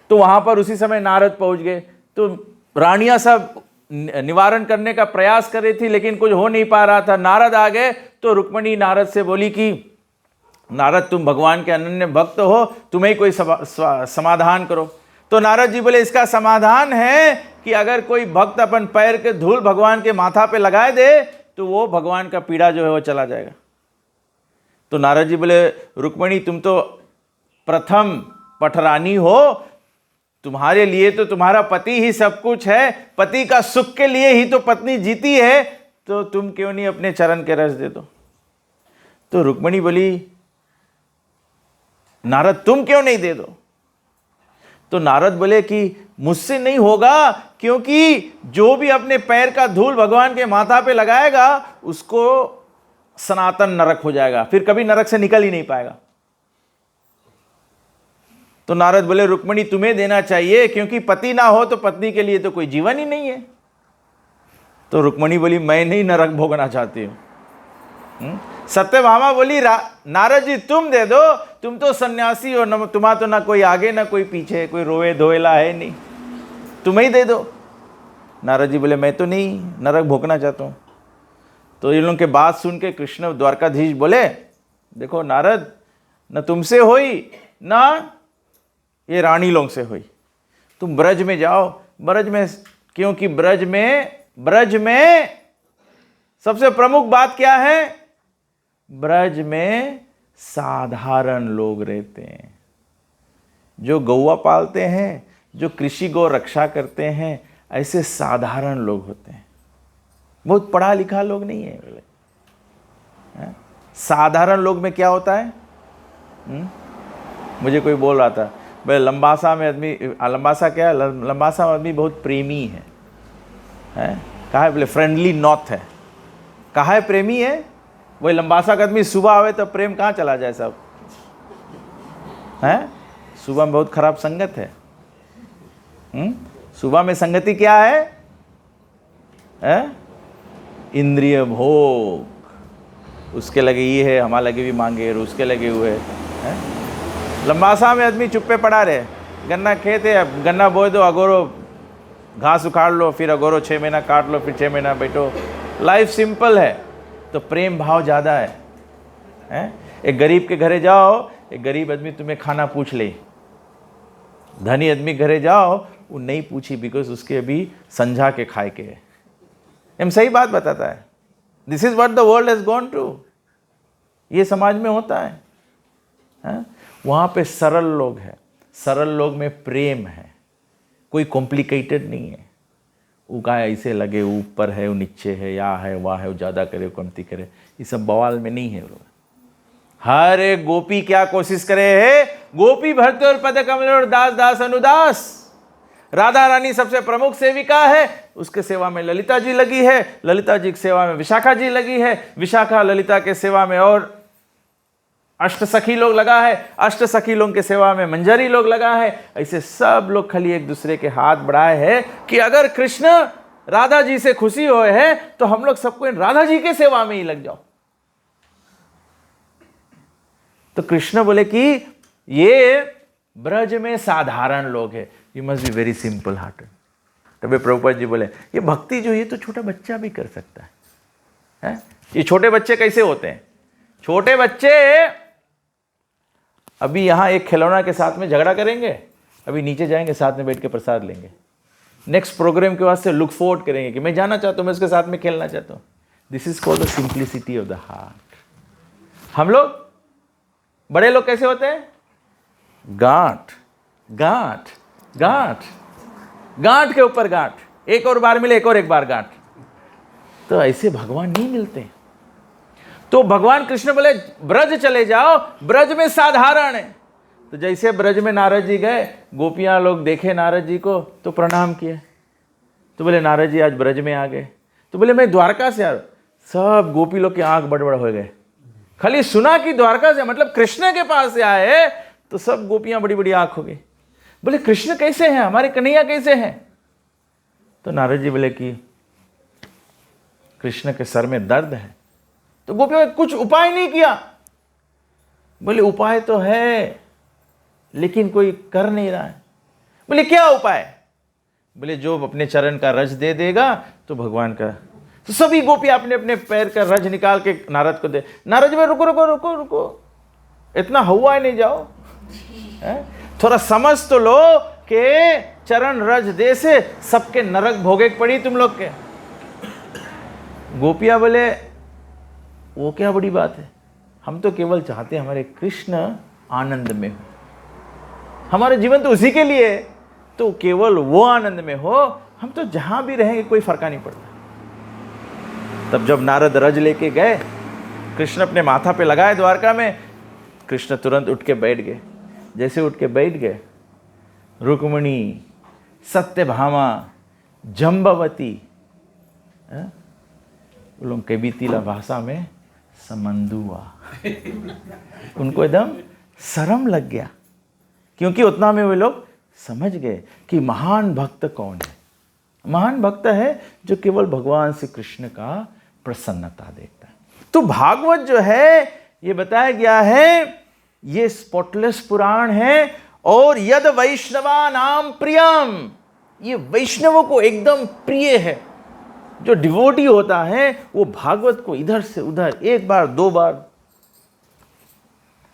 तो वहां पर उसी समय नारद पहुंच गए। तो रानियां सब निवारण करने का प्रयास कर रही थी, लेकिन कुछ हो नहीं पा रहा था। नारद आ गए तो रुक्मणी नारद से बोली कि नारद तुम भगवान के अनन्य भक्त हो, तुम्हें कोई समाधान करो। तो नारद जी बोले इसका समाधान है कि अगर कोई भक्त अपन पैर के धूल भगवान के माथा पे लगाए दे तो वो भगवान का पीड़ा जो है वो चला जाएगा। तो नारद जी बोले रुक्मणी तुम तो प्रथम पटरानी हो, तुम्हारे लिए तो तुम्हारा पति ही सब कुछ है, पति का सुख के लिए ही तो पत्नी जीती है, तो तुम क्यों नहीं अपने चरण के रस दे दो। तो रुक्मणी बोली नारद तुम क्यों नहीं दे दो। तो नारद बोले कि मुझसे नहीं होगा, क्योंकि जो भी अपने पैर का धूल भगवान के माथा पे लगाएगा उसको सनातन नरक हो जाएगा, फिर कभी नरक से निकल ही नहीं पाएगा। तो नारद बोले रुक्मिणी तुम्हें देना चाहिए, क्योंकि पति ना हो तो पत्नी के लिए तो कोई जीवन ही नहीं है। तो रुक्मिणी बोली मैं नहीं नरक भोगना चाहती हूँ। सत्यभामा बोली नारद जी तुम दे दो, तुम तो सन्यासी हो, तुम्हारा तो ना कोई आगे ना कोई पीछे, कोई रोए धोएला है नहीं, तुम ही दे दो। नारद जी बोले मैं तो नहीं नरक भोगना चाहता हूँ। तो इन लोगों के बात सुन के कृष्ण द्वारकाधीश बोले देखो नारद, न तुमसे हुई ना ये रानी लोग से हुई, तुम ब्रज में जाओ। ब्रज में, क्योंकि ब्रज में सबसे प्रमुख बात क्या है? ब्रज में साधारण लोग रहते हैं, जो गौवा पालते हैं, जो कृषि गौ रक्षा करते हैं, ऐसे साधारण लोग होते हैं, बहुत पढ़ा लिखा लोग नहीं है। साधारण लोग में क्या होता है? मुझे कोई बोल रहा था भाई लंबासा में आदमी, लंबासा क्या है, लंबासा में आदमी बहुत प्रेमी है, कहा है? बोले फ्रेंडली नॉर्थ है। कहा है प्रेमी है? वही लंबासा का आदमी सुबह आवे तो प्रेम कहाँ चला जाए सब, है? सुबह में बहुत खराब संगत है। सुबह में संगति क्या है? इंद्रिय भोग, उसके लगे ये है, हमारे लगे भी मांगे, और उसके लगे हुए है। लंबासा में आदमी चुप्पे पड़ा रहे, गन्ना खेत है, गन्ना बोए दो, अगोरो घास उखाड़ लो, फिर अगोरो 6 महीना काट लो, फिर 6 महीना बैठो। लाइफ सिंपल है, तो प्रेम भाव ज़्यादा है? एक गरीब के घरे जाओ, एक गरीब आदमी तुम्हें खाना पूछ ले, धनी आदमी घरे जाओ वो नहीं पूछी, बिकॉज उसके अभी संझा के खाए के है। हम सही बात बताता है। This is what the world has gone to. ये समाज में होता है? वहाँ पे सरल लोग हैं, सरल लोग में प्रेम है, कोई कॉम्प्लिकेटेड नहीं है। वो का ऐसे लगे ऊपर है, वो नीचे है, या है वहाँ है, वो ज़्यादा करे वो कमती करे, ये सब बवाल में नहीं है लोग। हर एक गोपी क्या कोशिश करे है? गोपी भरते और पद कमल और दास दास अनुदास। राधा रानी सबसे प्रमुख सेविका है, उसके सेवा में ललिता जी लगी है, ललिता जी की सेवा में विशाखा जी लगी है, विशाखा ललिता के सेवा में और अष्ट सखी लोग लगा है, अष्ट सखी लोग के सेवा में मंजरी लोग लगा है। ऐसे सब लोग खाली एक दूसरे के हाथ बढ़ाए हैं कि अगर कृष्ण राधा जी से खुशी हुए हैं तो हम लोग सबको राधा जी के सेवा में ही लग जाओ। तो कृष्ण बोले कि ये ब्रज में साधारण लोग हैं, you must be very simple hearted. तभी प्रभुपाद जी बोले ये भक्ति जो ये तो छोटा बच्चा भी कर सकता है? ये छोटे बच्चे कैसे होते हैं? छोटे बच्चे अभी यहाँ एक खिलौना के साथ में झगड़ा करेंगे, अभी नीचे जाएंगे साथ में बैठ के प्रसाद लेंगे, नेक्स्ट प्रोग्राम के वास्ते लुक फॉरवर्ड करेंगे कि मैं जाना चाहता हूँ, मैं उसके साथ में खेलना चाहता हूँ। This is called the simplicity of the heart. हम लोग बड़े लोग कैसे होते हैं? गांठ गांठ गांठ गांठ के ऊपर गांठ, एक और बार मिले एक और एक बार गांठ। तो ऐसे भगवान नहीं मिलते। तो भगवान कृष्ण बोले ब्रज चले जाओ, ब्रज में साधारण है। तो जैसे ब्रज में नारद जी गए, गोपियां लोग देखे नारद जी को तो प्रणाम किए। तो बोले नारद जी आज ब्रज में आ गए। तो बोले मैं द्वारका से आ रहा हूं। सब गोपी लोग की आंख बड़बड़ हो गए, खाली सुना कि द्वारका से मतलब कृष्ण के पास से आए, तो सब गोपियां बड़ी बड़ी आंख हो गई। बोले कृष्ण कैसे हैं, हमारे कन्हैया कैसे हैं? तो नारद जी बोले कि कृष्ण के सर में दर्द है। तो गोपियों ने कुछ उपाय नहीं किया। बोले उपाय तो है लेकिन कोई कर नहीं रहा है। बोले क्या उपाय? बोले जो अपने चरण का रज दे देगा तो भगवान का। तो सभी गोपियां अपने अपने पैर का रज निकाल के नारद को दे। नारद जी रुको रुको रुको रुको, इतना हुआ नहीं जाओ, थोड़ा समझ तो लो कि चरण रज दे से सबके नरक भोगे पड़ी तुम लोग के। गोपियां बोले वो क्या बड़ी बात है, हम तो केवल चाहते हैं हमारे कृष्ण आनंद में हो, हमारे जीवन तो उसी के लिए है, तो केवल वो आनंद में हो, हम तो जहां भी रहेंगे कोई फर्क नहीं पड़ता। तब जब नारद रज लेके गए, कृष्ण अपने माथा पे लगाए द्वारका में, कृष्ण तुरंत उठ के बैठ गए। जैसे उठ के बैठ गए, रुक्मिणी, सत्यभामा, जम्बवती, लोग के बीतीला भाषा में समंदुआ, उनको एकदम शर्म लग गया क्योंकि उतना में वे लोग समझ गए कि महान भक्त कौन है। महान भक्त है जो केवल भगवान श्री कृष्ण का प्रसन्नता देखता है। तो भागवत जो है ये बताया गया है, ये स्पॉटलेस पुराण है। और यद वैष्णवा नाम प्रियम, ये वैष्णवों को एकदम प्रिय है। जो डिवोटी होता है वो भागवत को इधर से उधर एक बार दो बार,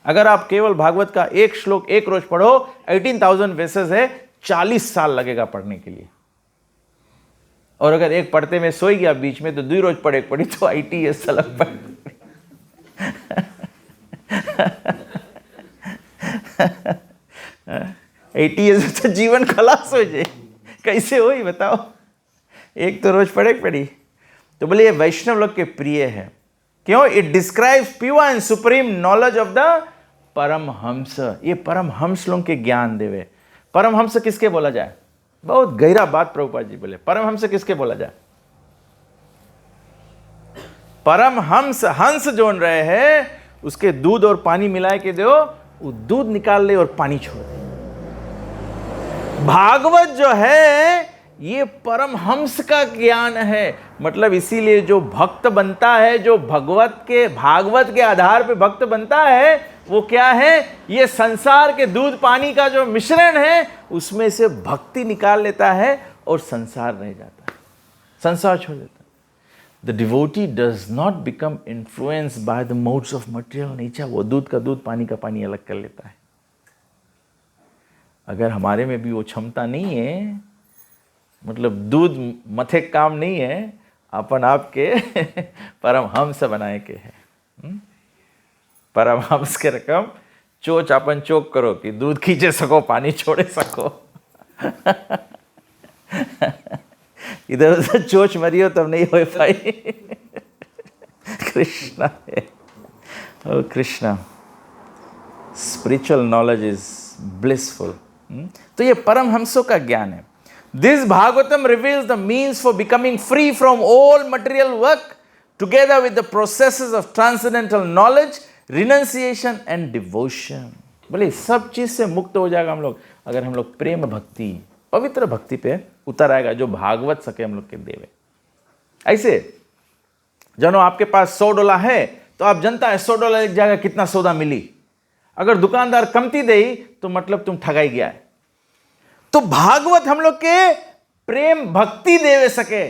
अगर आप केवल भागवत का एक श्लोक एक रोज पढ़ो, 18,000 वर्सेस है, 40 साल लगेगा पढ़ने के लिए। और अगर एक पढ़ते में सोई गया बीच में तो 2 रोज पढ़े पढ़ी तो ITS अलग पढ़। ATS तो जीवन खलास हो जाए, कैसे हो ही बताओ। एक तो रोज पढ़े पढ़ी। तो बोले ये वैष्णव लोग के प्रिय है। क्यों? It describes pure and supreme knowledge of the paramahamsa. ये परमहंस लोग के ज्ञान देवे। परमहंस किसके बोला जाए? बहुत गहरा बात प्रभुपाद जी बोले। परमहंस किसके बोला जाए? परमहंस, हंस जोन रहे हैं उसके दूध और पानी मिला के दो, वो दूध निकाल ले और पानी छोड़ दे। भागवत जो है ये परमहंस का ज्ञान है। मतलब इसीलिए जो भक्त बनता है, जो भागवत के आधार पे भक्त बनता है, वो क्या है? ये संसार के दूध पानी का जो मिश्रण है उसमें से भक्ति निकाल लेता है और संसार रह जाता है, संसार छोड़ देता है। The devotee does not become influenced by the modes of material nature. वो दूध का दूध पानी का पानी अलग कर लेता है। अगर हमारे में भी वो क्षमता नहीं है, मतलब दूध मथे काम नहीं है, अपन आपके परमहंस बनाए के है। परमहंस के रकम चोच अपन चोक करो कि दूध खींचे सको पानी छोड़े सको। इधर उधर चोच मरियो तब नहीं हो पाई। कृष्णा है, ओ Krishna. Spiritual knowledge is blissful. तो ये परमहंसों का ज्ञान है। This Bhagavatam reveals the means for becoming free from all material work together with the processes of transcendental knowledge, renunciation and devotion. बोले सब चीज से मुक्त हो जाएगा हम लोग अगर हम लोग प्रेम भक्ति, पवित्र भक्ति पे उतर आएगा, जो भागवत सके हम लोग के देवे। ऐसे जनो आपके पास $100 है तो आप जनता है $100 एक जगह कितना सौदा मिली। अगर दुकानदार कमती दे तो मतलब तुम ठगाई गया है। तो भागवत हम लोग के प्रेम भक्ति देवे सके।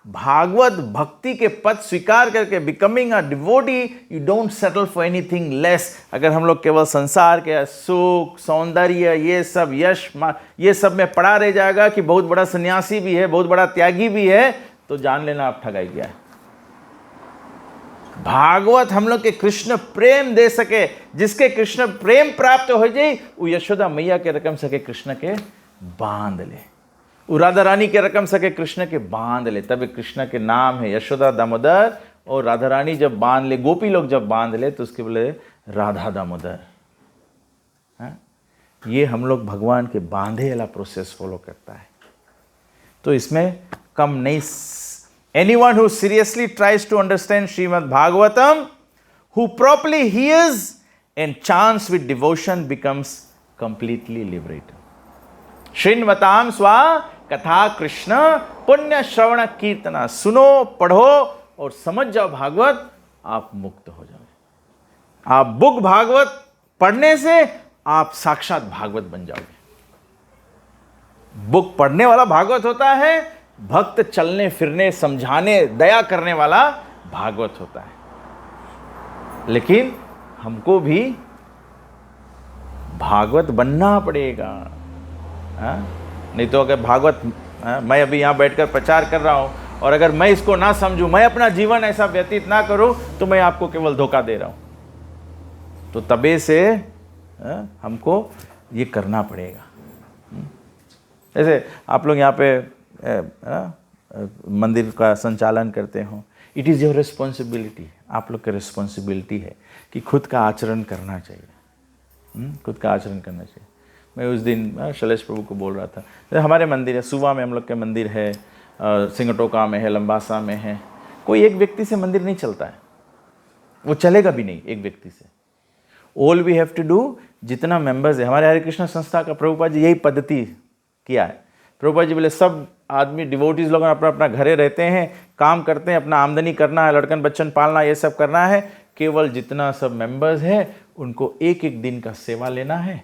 भागवत भक्ति के पद स्वीकार करके becoming a devotee, you don't settle for anything less. अगर हम लोग केवल संसार के सुख सौंदर्य ये सब यश ये सब में पड़ा रह जाएगा कि बहुत बड़ा सन्यासी भी है, बहुत बड़ा त्यागी भी है, तो जान लेना आप ठगाई गया है। भागवत हम लोग के कृष्ण प्रेम दे सके, जिसके कृष्ण प्रेम प्राप्त हो जाए वो यशोदा मैया के रकम सके कृष्ण के बांध ले, वो राधा रानी के रकम सके कृष्ण के बांध ले। तब कृष्ण के नाम है यशोदा दामोदर, और राधा रानी जब बांध ले, गोपी लोग जब बांध ले तो उसके बोले राधा दामोदर। ये हम लोग भगवान के बांधे वाला प्रोसेस फॉलो करता है। तो इसमें कम नहीं। Anyone who seriously tries to understand Srimad Bhagavatam, who properly hears and chants with devotion, becomes completely liberated. Shrinvatam swa कथा कृष्ण पुण्य श्रवण कीर्तना। सुनो, पढ़ो और समझ जाओ भागवत, आप मुक्त हो जाओगे। आप बुक भागवत पढ़ने से आप साक्षात भागवत बन जाओगे। बुक पढ़ने वाला भागवत होता है, भक्त चलने फिरने समझाने दया करने वाला भागवत होता है। लेकिन हमको भी भागवत बनना पड़ेगा। नहीं तो अगर भागवत मैं अभी यहाँ बैठकर प्रचार कर रहा हूँ और अगर मैं इसको ना समझूं, मैं अपना जीवन ऐसा व्यतीत ना करूं, तो मैं आपको केवल धोखा दे रहा हूं। तो तबे से हमको ये करना पड़ेगा। जैसे आप लोग यहाँ पे मंदिर का संचालन करते हो, इट इज़ योर रिस्पॉन्सिबिलिटी। आप लोग की रिस्पॉन्सिबिलिटी है कि खुद का आचरण करना चाहिए। खुद का आचरण करना चाहिए। मैं उस दिन शैलेश प्रभु को बोल रहा था, हमारे मंदिर है, सुबह में हम लोग के मंदिर है, सिंगटोका में है, लंबासा में है। कोई एक व्यक्ति से मंदिर नहीं चलता है, वो चलेगा भी नहीं एक व्यक्ति से। All we have to do, जितना मेंबर्स है, हमारे हरे कृष्ण संस्था का प्रभुपाद जी यही पद्धति किया है। प्रभुपाद जी बोले सब आदमी डिवोटीज लोग अपना अपना घरे रहते हैं, काम करते हैं, अपना आमदनी करना है, लड़कन बच्चन पालना, ये सब करना है, केवल जितना सब मेंबर्स है उनको एक एक दिन का सेवा लेना है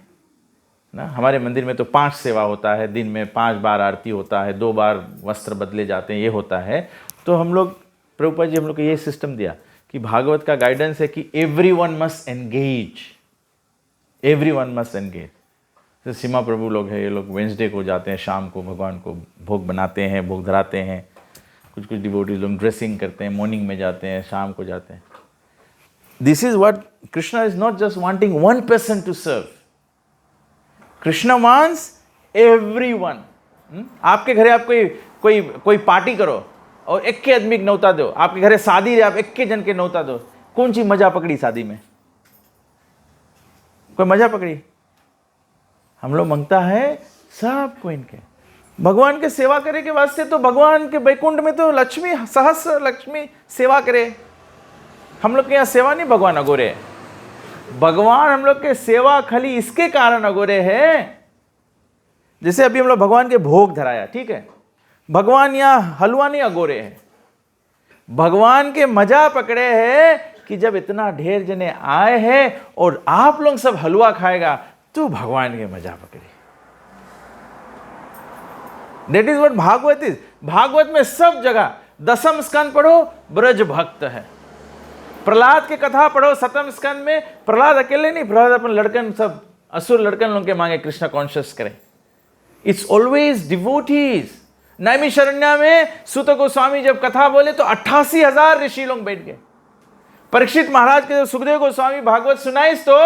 ना। हमारे मंदिर में तो 5 सेवा होता है, दिन में 5 बार आरती होता है, 2 बार वस्त्र बदले जाते हैं, ये होता है। तो हम लोग, प्रभुपाद जी हम लोग को ये सिस्टम दिया कि भागवत का गाइडेंस है कि everyone must engage, everyone must engage. तो सीमा प्रभु लोग हैं, ये लोग वेंसडे को जाते हैं, शाम को भगवान को भोग बनाते हैं, भोग धराते हैं। कुछ कुछ डिवोटीज लोग ड्रेसिंग करते हैं, मॉर्निंग में जाते हैं, शाम को जाते हैं। This is what Krishna is not just wanting one person to serve, Krishna wants everyone. आपके घरे आप कोई पार्टी करो और एक के आदमी नौता दो, आपके घरे शादी रहे, आप एक के जन के नौता दो, कौन सी मजा पकड़ी शादी में? कोई मजा पकड़ी? हम लोग मांगता है सबको इनके भगवान के सेवा करे के वास्ते। तो भगवान के बैकुंठ में तो लक्ष्मी, सहस्र लक्ष्मी सेवा करे। हम लोग के यहाँ सेवा नहीं भगवान अगोरे, भगवान हम लोग के सेवा खाली इसके कारण अगोरे है। जैसे अभी हम लोग भगवान के भोग धराया, ठीक है, भगवान यहाँ हलवा नहीं अगोरे हैं, भगवान के मजा पकड़े हैं कि जब इतना ढेर जने आए हैं और आप लोग सब हलवा खाएगा तो भगवान के मजा पकड़े। That is what Bhagavat is. Bhagavat में सब जगह 10वें स्कंद पढ़ो, ब्रज भक्त है। प्रहलाद की कथा पढ़ो 7वें स्कंद में, प्रहलाद अकेले नहीं, प्रहलाद अपन लड़कन, सब असुर लड़कन लोग के मांगे कृष्णा कॉन्शियस करे। It's always devotees. नैमिषारण्य में सूत गोस्वामी जब कथा बोले तो 88,000 ऋषि लोग बैठ गए। परीक्षित महाराज के जब सुखदेव गोस्वामी भागवत सुनाइस तो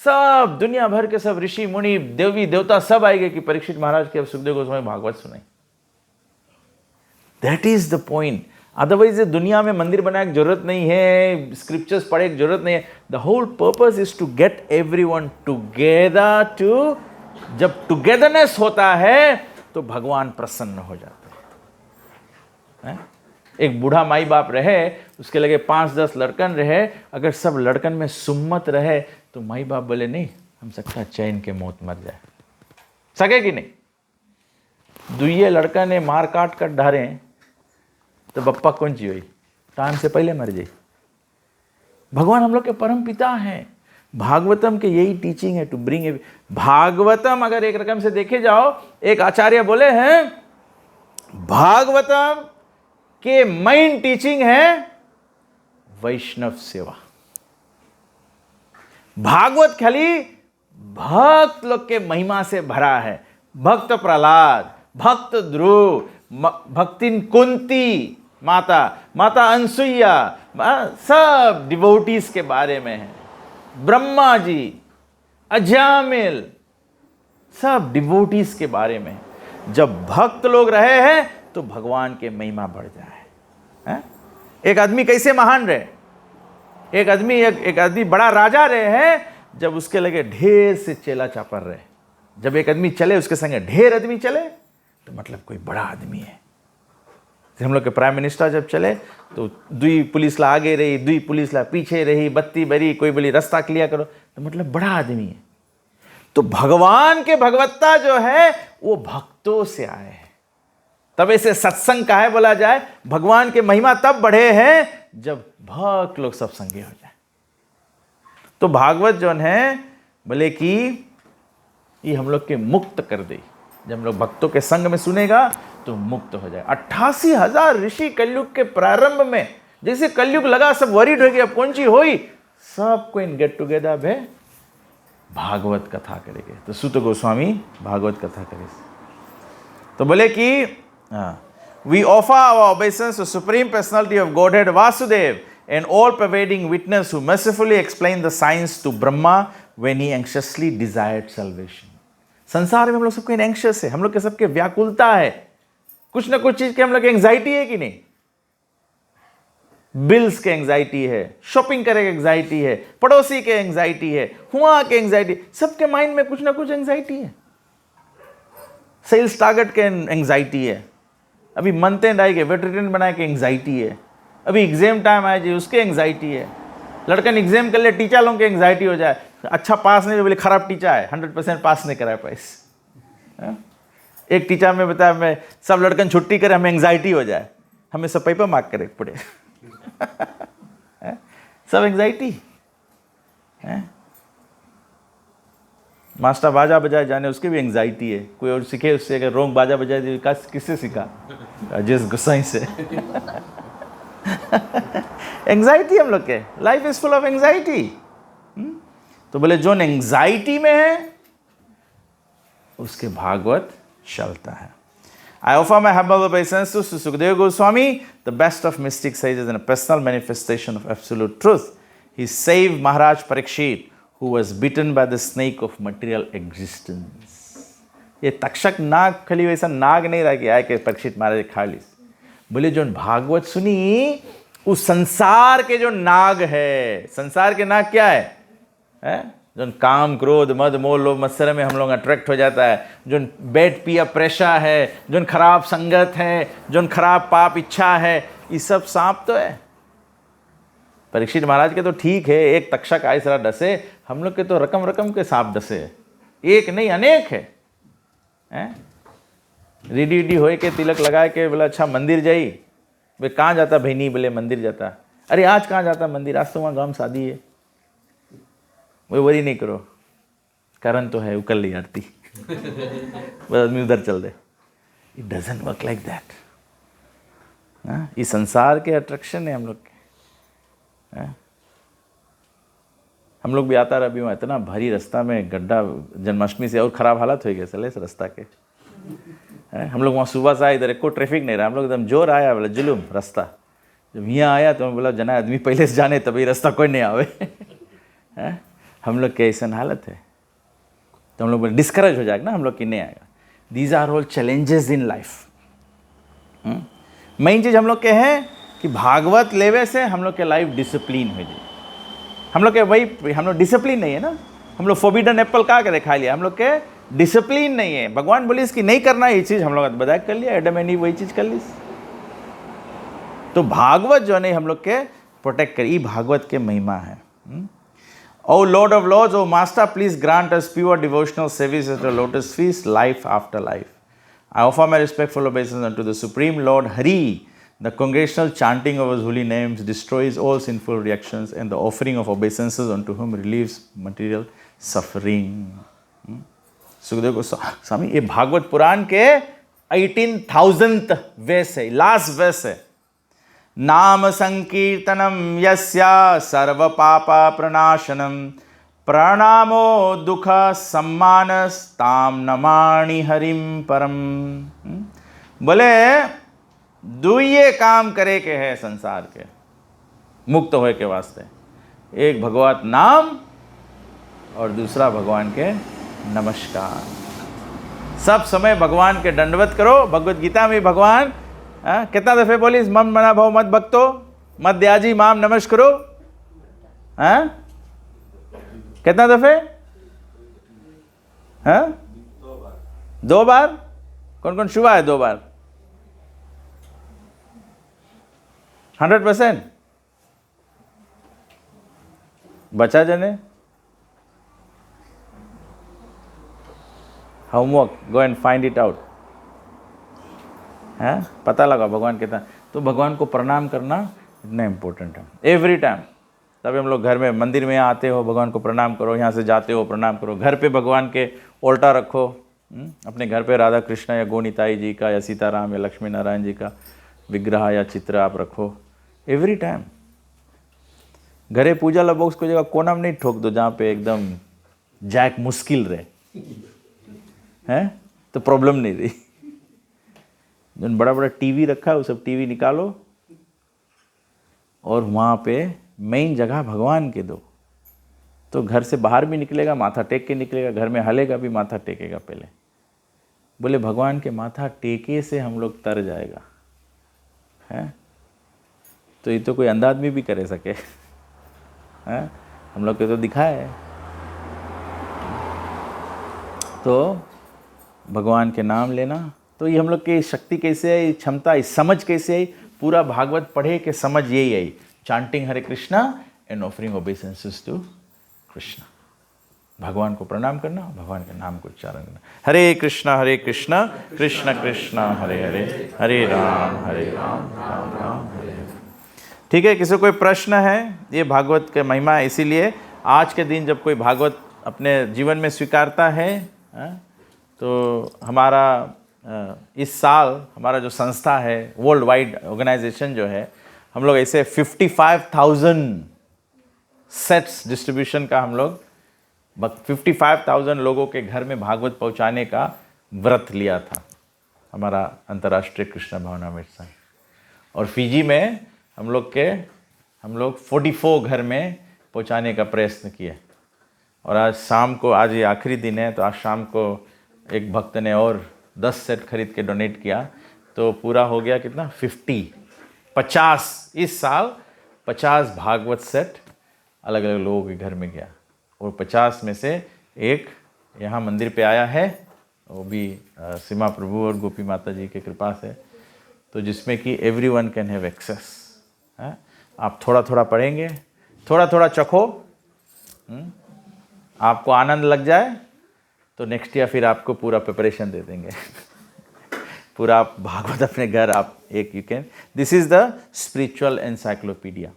सब दुनिया भर के सब ऋषि मुनि देवी देवता सब आए गए कि परीक्षित महाराज के अब सुखदेव गोस्वामी भागवत सुनाई। That is the point. Otherwise दुनिया में मंदिर बनाने की जरूरत नहीं है, स्क्रिप्चर्स पढ़ने की जरूरत नहीं है। The whole purpose is to get everyone together. टू जब टुगेदरनेस होता है तो भगवान प्रसन्न हो जाते हैं। एक बूढ़ा माई बाप रहे, उसके लगे 5-10 लड़कन रहे, अगर सब लड़कन में सुम्मत रहे तो माई बाप बोले नहीं, हम सकता चैन के मौत मर जाए, सके कि नहीं। दुइये लड़का ने मार काट कर ढारे तो बप्पा कौन ची हुई, टाइम से पहले मर जाए। भगवान हम लोग के परम पिता हैं। भागवतम के यही टीचिंग है, टू ब्रिंग। भागवतम अगर एक रकम से देखे जाओ, एक आचार्य बोले हैं भागवतम के मेन टीचिंग है वैष्णव सेवा। भागवत खाली भक्त लोग के महिमा से भरा है। भक्त प्रहलाद, भक्त ध्रुव, भक्तिन कुंती माता, माता अनसुईया, सब डिवोटीज के बारे में है। ब्रह्मा जी, अजामिल, सब डिवोटीज के बारे में है। जब भक्त लोग रहे हैं तो भगवान के महिमा बढ़ जाए। एक आदमी कैसे महान रहे, एक आदमी बड़ा राजा रहे हैं जब उसके लगे ढेर से चेला चापर रहे। जब एक आदमी चले उसके संगे ढेर आदमी चले तो मतलब कोई बड़ा आदमी है। हम लोग के प्राइम मिनिस्टर जब चले तो 2 पुलिस ला आगे रही, 2 पुलिस ला पीछे रही, बत्ती बरी, कोई बोली रास्ता क्लियर करो, तो मतलब बड़ा आदमी है। तो भगवान के भगवत्ता जो है वो भक्तों से आए हैं। तब ऐसे सत्संग का है बोला जाए, भगवान के महिमा तब बढ़े हैं जब भक्त लोग सब संगे हो जाए। तो भागवत जो है बोले कि ये हम लोग के मुक्त कर दे। जब हम लोग भक्तों के संग में सुनेगा तो मुक्त हो जाए। 88,000 ऋषि कलयुग के प्रारंभ में, जैसे कलयुग लगा सब वरीड हो गया, अब कौन सी हुई, सबको इन गेट टुगेदर में भागवत कथा करेंगे। तो सूत गोस्वामी भागवत कथा करे। तो बोले कि we offer our obeisance to Supreme Personality of Godhead Vasudev, an all-pervading witness who mercifully explained the science to Brahma when he anxiously desired salvation. संसार में हम लोग सबके एंग्शियस है, हम लोग के सबके व्याकुलता है, कुछ ना कुछ चीज की हम लोग एंग्जाइटी है कि नहीं। बिल्स के एंग्जाइटी है, शॉपिंग करे के एंग्जाइटी है, पड़ोसी के एंग्जाइटी है, हुआ के एंग्जाइटी, सबके माइंड में कुछ ना कुछ एंग्जाइटी है। सेल्स टारगेट के एंग्जाइटी है, अभी मंथ एंड आएगी वेट रिटर्न बनाए के एंग्जाइटी है, अभी एग्जाम टाइम आए जी उसके एंग्जाइटी है, लड़कन एग्जाम कर ले टीचर लोगों के एंग्जाइटी हो जाए, अच्छा पास नहीं, बोले खराब टीचर है, 100% पास नहीं करा पाइस। एक टीचर में बताया, मैं सब लड़कन छुट्टी करे, हमें एंग्जाइटी हो जाए, हमें सब पेपर मार्क करे पड़े। सब एंग्जाइटी है। मास्टर बाजा बजाए जाने, उसकी भी एंग्जाइटी है। कोई और सीखे उससे, अगर रोंग बाजा बजाए दे, किससे सीखा? जिस गुस्साई से। एंग्जाइटी हम लोग के, life is full of anxiety. तो बोले जो एंग्जाइटी में है उसके भागवत चलता है। I offer my humble obeisances to Sukadeva Goswami, the best of mystic sages and a personal manifestation of absolute truth. He saved Maharaj Parikshit, who was bitten by the snake of material existence. ये तक्षक नाग खाली वैसा नाग नहीं रहा कि आए के परीक्षित महाराज खा ली। बोले जो भागवत सुनी उस संसार के जो नाग है, संसार के नाग क्या है? जो काम क्रोध मद मोह लोभ मत्सर में हम लोग अट्रैक्ट हो जाता है, जो बैड पिया प्रेशा है, जो खराब संगत है, जो खराब पाप इच्छा है, ये सब सांप तो है। परीक्षित महाराज के तो ठीक है, एक तक्षक आए सरा डसे, हम लोग के तो रकम रकम के सांप डसे है, एक नहीं अनेक है। रेडी होए के तिलक लगाए के बोला अच्छा मंदिर जाई, वे कहाँ जाता बहनी? बोले मंदिर जाता। अरे आज कहाँ जाता मंदिर? आज तो वहाँ गाँव शादी है। वो वरी नहीं करो, कारण तो है उकल ली आरती। बस आदमी उधर चल दे। It doesn't work like that. ये संसार के अट्रैक्शन है हम लोग के। हम लोग भी आता रहा, भी इतना भारी रास्ता में गड्ढा, जन्माष्टमी से और ख़राब हालत हो गए चले इस रास्ता के। हम लोग वहाँ सुबह से आए, इधर एको ट्रैफिक नहीं रहा, हम लोग एकदम जोर आया, बोला जुलूम रास्ता। जब यहाँ आया तो मैं बोला जना आदमी पहले से जाने तभी रास्ता कोई नहीं आवे। हम लोग के ऐसा हालत है तो हम लोग डिस्करेज हो जाएगा ना, हम लोग की नहीं आएगा। These are all challenges in life. Main चीज़ हम लोग के हैं कि भागवत लेवे से हम लोग के लाइफ डिसिप्लिन हो जाए। हम लोग के वही, हम लोग डिसिप्लिन नहीं है ना, हम लोग फोबिडन एप्पल कहाँ के खा लिया, हम लोग के डिसिप्लिन नहीं है। भगवान बोली इसकी नहीं करना ये चीज़, हम लोग बदाक कर लिया, एडम एंड ईव वही चीज़ कर ली। तो भागवत जो नहीं हम लोग के प्रोटेक्ट करी, भागवत के महिमा है। O Lord of Lords, O Master, please grant us pure devotional service at your lotus feast, life after life. I offer my respectful obeisance unto the Supreme Lord Hari. The congregational chanting of his holy names destroys all sinful reactions, and the offering of obeisances unto whom relieves material suffering. Sukhdev Goswami, ये भागवत पुराण के 18,000th वेस है, last वेस है। नाम संकीर्तनम यस्या सर्व पापा प्रणाशनम, प्रणामो दुख सम्मानस्ताम नमाणि हरिम परम। बोले दुइये काम करे के है संसार के मुक्त होए के वास्ते, एक भगवत नाम और दूसरा भगवान के नमस्कार। सब समय भगवान के दंडवत करो। भगवत गीता में भगवान कितना दफे बोली, मम मना भव मत भक्तो मत दयाजी माम नमस्करो। कितना दफे? 2 बार। कौन कौन शुआ है 2 बार? 100% बचा जने। Homework, go and find it out. है पता लगा भगवान कितना। तो भगवान को प्रणाम करना इतना इम्पोर्टेंट है एवरी टाइम। तभी हम लोग घर में मंदिर में आते हो, भगवान को प्रणाम करो, यहाँ से जाते हो प्रणाम करो। घर पे भगवान के ओल्टा रखो, अपने घर पे राधा कृष्ण या गोनिताई जी का या सीताराम या लक्ष्मी नारायण जी का विग्रह या चित्र आप रखो एवरी टाइम। घरे पूजा लगभग उसको जगह कोना में नहीं ठोक दो जहाँ पे एकदम जैक मुश्किल रहे, हैं तो प्रॉब्लम नहीं रही। जो बड़ा बड़ा टीवी रखा है वो सब टीवी निकालो और वहाँ पे मेन जगह भगवान के दो, तो घर से बाहर भी निकलेगा माथा टेक के निकलेगा, घर में हलेगा भी माथा टेकेगा पहले। बोले भगवान के माथा टेके से हम लोग तर जाएगा, हैं तो ये तो कोई अंधा आदमी भी करे सके, हैं हम लोग के तो दिखाए है। तो भगवान के नाम लेना, तो ये हम लोग की शक्ति कैसे आई, क्षमता, समझ कैसे आई? पूरा भागवत पढ़े के समझ यही आई, chanting Hare Krishna and offering obeisances to Krishna. भगवान को प्रणाम करना, भगवान के नाम को उच्चारण करना। हरे कृष्णा कृष्ण कृष्ण हरे हरे, हरे राम राम राम हरे हरे। ठीक है, किसी कोई प्रश्न है? ये भागवत के महिमा है, इसीलिए आज के दिन जब कोई भागवत अपने जीवन में स्वीकारता है, तो हमारा इस साल हमारा जो संस्था है, वर्ल्ड वाइड ऑर्गेनाइजेशन जो है, हम लोग ऐसे 55,000 सेट्स डिस्ट्रीब्यूशन का हम लोग 55,000 लोगों के घर में भागवत पहुंचाने का व्रत लिया था, हमारा अंतर्राष्ट्रीय कृष्ण भावनामृत संघ। और फिजी में हम लोग 44 घर में पहुंचाने का प्रयत्न किए। और आज शाम को, आज ये आखिरी दिन है, तो आज शाम को एक भक्त ने और 10 सेट खरीद के डोनेट किया, तो पूरा हो गया कितना, 50 इस साल 50 भागवत सेट अलग अलग लोगों के घर में गया। और 50 में से एक यहाँ मंदिर पे आया है, वो भी सीमा प्रभु और गोपी माता जी के कृपा से, तो जिसमें कि एवरीवन कैन हैव एक्सेस। आप थोड़ा थोड़ा पढ़ेंगे, थोड़ा थोड़ा चखो, आपको आनंद लग जाए तो नेक्स्ट ईयर फिर आपको पूरा प्रिपरेशन दे देंगे। पूरा आप भागवत अपने घर आप एक you can, this is the spiritual encyclopedia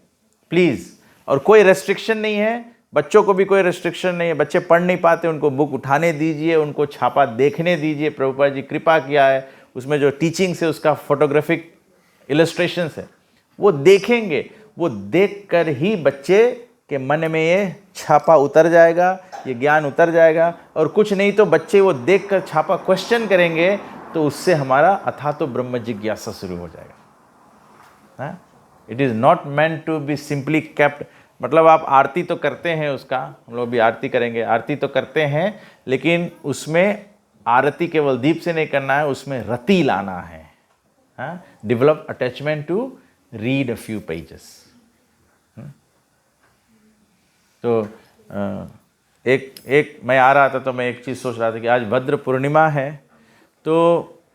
please. और कोई रेस्ट्रिक्शन नहीं है, बच्चों को भी कोई रेस्ट्रिक्शन नहीं है। बच्चे पढ़ नहीं पाते, उनको बुक उठाने दीजिए, उनको छापा देखने दीजिए। प्रभुपाद जी कृपा किया है, उसमें जो टीचिंग्स है उसका फोटोग्राफिक इलस्ट्रेशंस है, वो देखेंगे, वो देखकर ही बच्चे के मन में ये छापा उतर जाएगा, ये ज्ञान उतर जाएगा। और कुछ नहीं तो बच्चे वो देखकर छापा क्वेश्चन करेंगे, तो उससे हमारा अथा तो ब्रह्म जिज्ञासा शुरू हो जाएगा। It is not meant to be simply kept, मतलब आप आरती तो करते हैं उसका, हम लोग भी आरती करेंगे, आरती तो करते हैं, लेकिन उसमें आरती केवल दीप से नहीं करना है, उसमें रति लाना है। Develop attachment to read a few pages. तो एक मैं आ रहा था तो मैं एक चीज़ सोच रहा था कि आज भद्र पूर्णिमा है, तो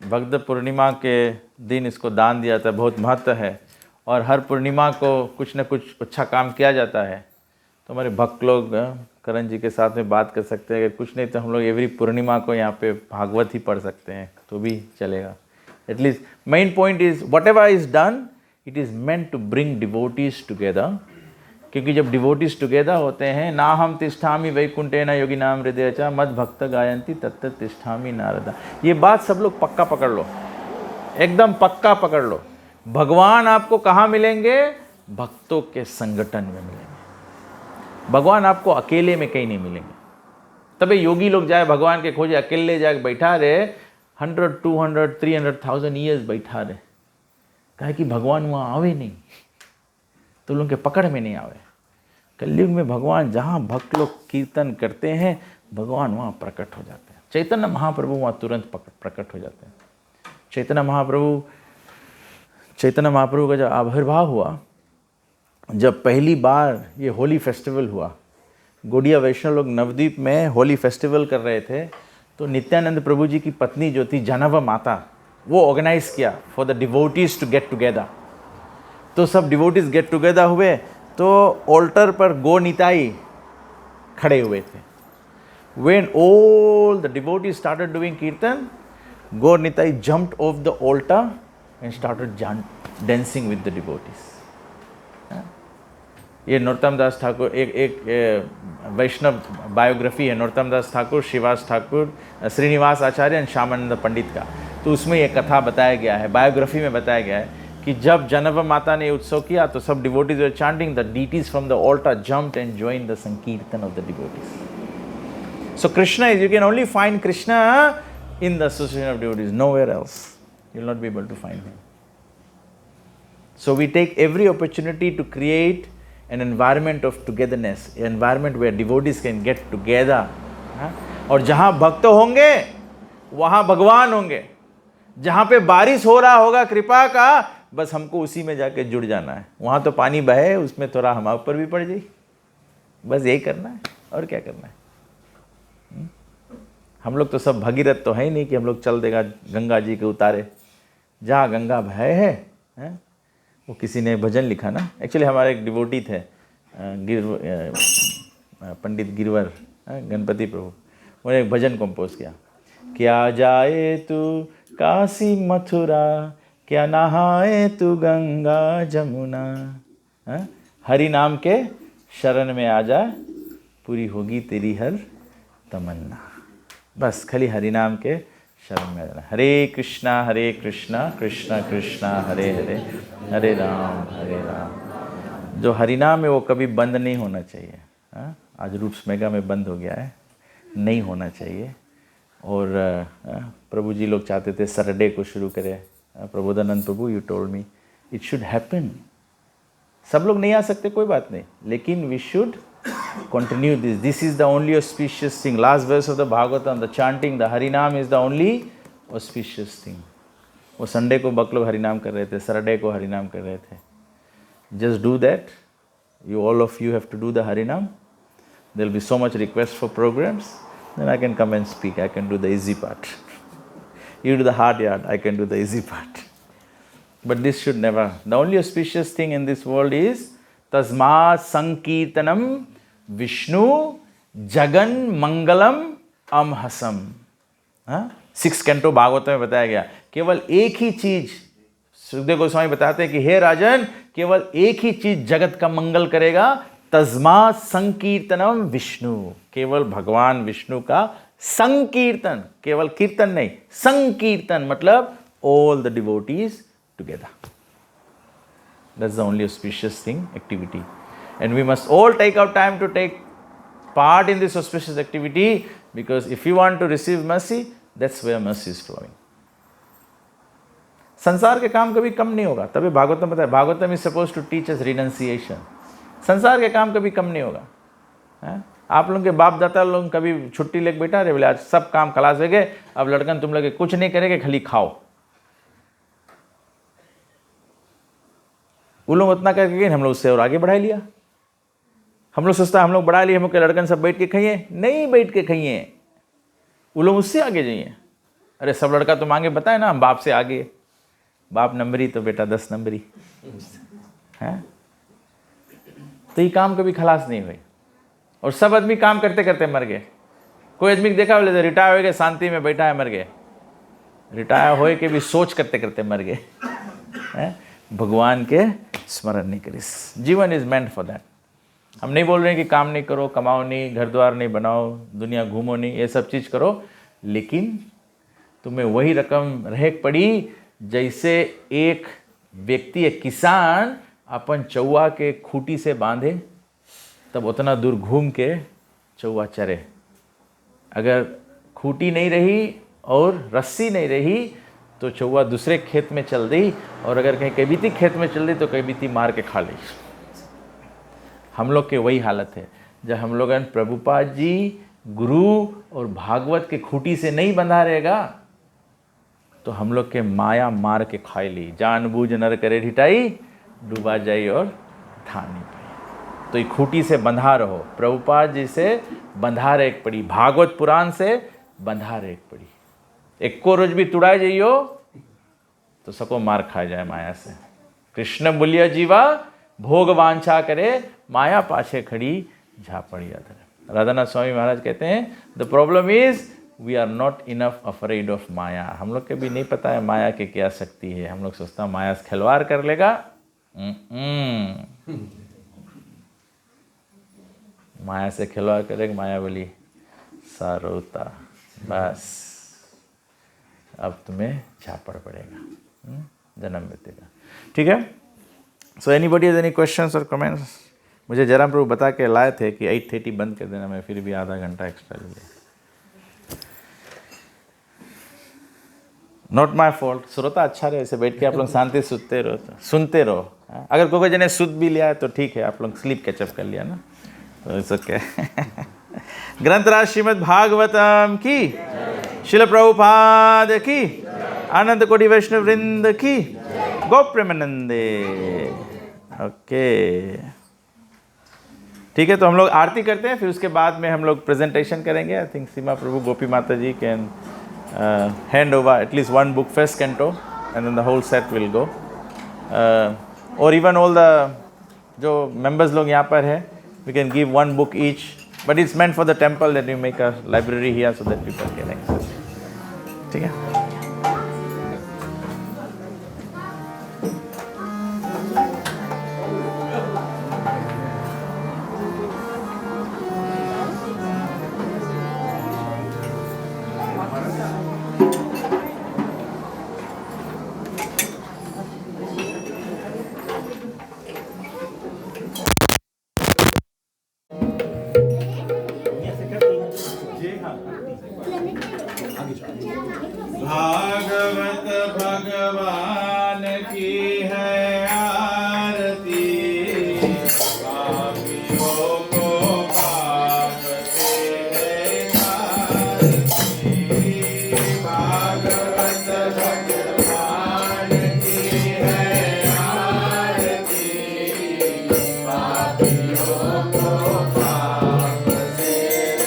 भद्र पूर्णिमा के दिन इसको दान दिया था, बहुत महत्व है। और हर पूर्णिमा को कुछ न कुछ अच्छा काम किया जाता है। तो हमारे भक्त लोग करण जी के साथ में बात कर सकते हैं, अगर कुछ नहीं तो हम लोग एवरी पूर्णिमा को यहाँ पे भागवत ही पढ़ सकते हैं, तो भी चलेगा। At least main point is whatever is done, it is meant to bring devotees together. क्योंकि जब डिवोटीज टुगेदर होते हैं, ना हम तिष्ठामि वैकुंठेन योगिनाम हृदय च मद भक्त गायंती तत्त तिष्ठामि नारदा। ये बात सब लोग पक्का पकड़ लो, एकदम पक्का पकड़ लो। भगवान आपको कहाँ मिलेंगे? भक्तों के संगठन में मिलेंगे। भगवान आपको अकेले में कहीं नहीं मिलेंगे। तभी योगी लोग जाए भगवान के खोजे, अकेले जाके बैठा रहे 100, 200, 300,000 ईयर्स बैठा रहे, कहे कि भगवान वहाँ आवे नहीं, तो लोगों के पकड़ में नहीं आवे। कलयुग में भगवान जहाँ भक्त लोग कीर्तन करते हैं, भगवान वहाँ प्रकट हो जाते हैं। चैतन्य महाप्रभु वहाँ तुरंत प्रकट हो जाते हैं। चैतन्य महाप्रभु का जब आविर्भाव हुआ, जब पहली बार ये होली फेस्टिवल हुआ, गौड़िया वैष्णव लोग नवद्वीप में होली फेस्टिवल कर रहे थे, तो नित्यानंद प्रभु जी की पत्नी जो थी जानव माता, वो ऑर्गेनाइज किया for the devotees to get together. तो सब डिवोटीज गेट टुगेदर हुए, तो ऑल्टर पर गो निताई खड़े हुए थे। When all the devotees started doing kirtan, Gaur Nitai jumped off the altar and started dancing with the devotees. ये नरोत्तम दास ठाकुर, एक वैष्णव बायोग्राफी है नरोत्तम दास ठाकुर, शिवास ठाकुर, श्रीनिवास आचार्य और श्यामानंद पंडित का। तो उसमें ये कथा बताया गया है, बायोग्राफी में बताया गया है कि जब जानव माता ने उत्सव किया, तो सब devotees were chanting, the deities from the altar jumped and joined the sankirtan of the devotees. So Krishna is, you can only find Krishna in the association of devotees, nowhere else. You will not be able to find him. So we take every opportunity to create an environment of togetherness, an environment where devotees can get together. और जहाँ भक्त होंगे, वहाँ भगवान होंगे। जहाँ पे बारिश हो रहा होगा कृपा का, बस हमको उसी में जाके जुड़ जाना है। वहाँ तो पानी बहे, उसमें थोड़ा हमारे ऊपर भी पड़ जाए, बस यही करना है, और क्या करना है। हम लोग तो सब भगीरथ तो है ही नहीं कि हम लोग चल देगा गंगा जी के उतारे। जहाँ गंगा भय है, वो किसी ने भजन लिखा ना, एक्चुअली हमारे एक डिवोटी थे पंडित गिरवर, गणपति प्रभु, उन्होंने एक भजन कंपोज किया, क्या जाए तू काशी मथुरा, क्या नहाए तू गंगा जमुना, हरि नाम के शरण में आ जा, पूरी होगी तेरी हर तमन्ना। बस खाली हरि नाम के शरण में रहना। हरे कृष्णा कृष्णा कृष्णा हरे हरे, हरे राम। जो हरिनाम है वो कभी बंद नहीं होना चाहिए। आज रूट्स मेगा में बंद हो गया है, नहीं होना चाहिए। और प्रभु जी लोग चाहते थे सैटरडे को शुरू करें। Prabodhananda Prabhu, you told me it should happen. सब लोग नहीं आ सकते, कोई बात नहीं, लेकिन we should continue this. This is the only auspicious thing. Last verse of the Bhagavatam, the chanting, the Harinam is the only auspicious thing. वो संडे को बक लोग हरिनाम कर रहे थे, सैटरडे को हरिनाम कर रहे थे। Just do that. You all of you have to do the Harinam. There will be so much request for programs. Then I can come and speak. I can do the easy part. You do the hard yard. I can do the easy part. But this should never. The only auspicious thing in this world is Tasmat Sankirtanam Vishnu जगन मंगलम अमहसम। 6 canto Bhagavat में बताया गया, केवल एक ही चीज, सुखदेव गोस्वामी बताते हैं कि हे राजन, केवल एक ही चीज जगत का मंगल करेगा, तस्मात् संकीर्तनम विष्णु, केवल भगवान विष्णु का संकीर्तन, केवल कीर्तन नहीं, संकीर्तन मतलब all the devotees together. That's the only auspicious thing, activity. And we must all take our time to take part in this auspicious activity, because if you want to receive mercy, that's where mercy is flowing. संसार के काम कभी कम नहीं होगा, तभी भागवतम बताया, Bhagavatam is supposed to teach us renunciation. संसार के काम कभी कम नहीं होगा। आप लोगों के बाप दादा लोग कभी छुट्टी लेके बैठा रहे, बोले आज सब काम खलास हो गए, अब लड़कन तुम लोग कुछ नहीं करेंगे, खाली खाओ। वो लोग उतना करके गए, हम लोग उससे और आगे बढ़ा लिया। हम लोग सोचता हम लोग बढ़ा लिए, हम लोग के लड़कन सब बैठ के खाइए, नहीं बैठ के खाइए, वो लोग उससे आगे जाइए। अरे सब लड़का तो मांगे, बताए ना हम बाप से आगे, बाप नंबरी तो बेटा 10 नंबरी है। तो ये काम कभी खलास नहीं हुई, और सब आदमी काम करते करते मर गए। कोई आदमी देखा बोले रिटायर हो गए, शांति में बैठा है, मर गए। रिटायर होए के भी सोच करते करते मर गए। भगवान के स्मरण नहीं करी। जीवन इज मेंट फॉर दैट। हम नहीं बोल रहे हैं कि काम नहीं करो, कमाओ नहीं, घर द्वार नहीं बनाओ, दुनिया घूमो नहीं, ये सब चीज़ करो, लेकिन तुम्हें वही रकम रह पड़ी जैसे एक व्यक्ति, एक किसान अपन चौवा के खूंटी से बांधे, तब उतना दूर घूम के चौवा चरे। अगर खूंटी नहीं रही और रस्सी नहीं रही तो चौवा दूसरे खेत में चल दी, और अगर कहीं कबीती खेत में चल दी तो कबीती मार के खा ली। हम लोग के वही हालत है। जब हम लोग प्रभुपाद जी गुरु और भागवत के खूंटी से नहीं बंधा रहेगा तो हम लोग के माया मार के खाई ली। जानबूझ नर करे ढिठाई, डूबा जाई और था नहीं पाई। तो ये खूंटी से बंधा रहो, प्रभुपाद जी से बंधा रहे पड़ी, भागवत पुराण से बंधा रहे पड़ी। एक को रोज भी तुड़ाए जाइयो तो सबको मार खा जाए माया से। कृष्ण बोलिया जीवा भोग वांछा करे, माया पाछे खड़ी झापड़ याद। राधानाथ स्वामी महाराज कहते हैं the problem is we are not enough afraid of maya. हम लोग के भी नहीं पता है माया की क्या शक्ति है। हम लोग सोचता है माया से खिलवाड़ कर लेगा। माया से खिलवाड़ करेगा, माया बोली सारोता, बस अब तुम्हें झापड़ पड़ेगा, जन्म मिलेगा। ठीक है। सो एनीबॉडी हैज एनी क्वेश्चंस और कमेंट्स? मुझे जयराम प्रभु बता के लाए थे कि 8:30 बंद कर देना, मैं फिर भी आधा घंटा एक्स्ट्रा ले लिया। Not my fault. श्रोता अच्छा रहे, ऐसे बैठ के आप लोग शांति सुनते रहो, सुनते रहो। अगर कोई जने सुध भी लिया है तो ठीक है, आप लोग स्लीप कैचअप कर लिया ना, तो इट्स ओके। ग्रंथराज श्रीमद् भागवतम की, शिल प्रभुपाद की, आनंद कोटि वैष्णव वृंद की, गो प्रेमानंदे। ओके ठीक है, तो हम लोग आरती करते हैं, फिर उसके बाद में हम लोग प्रेजेंटेशन करेंगे। आई थिंक सीमा प्रभु गोपी माता जी can hand over at least one book, first canto, and then the whole set will go. Or even all the जो members लोग यहाँ पर है, we can give one book each But it's meant for the temple that we make a library here so that people can access. ठीक है? भागवत भगवान की है आरती, पापियों को पाप से है आरती। भागवत भगवान की है आरती, पापियों को पाप से है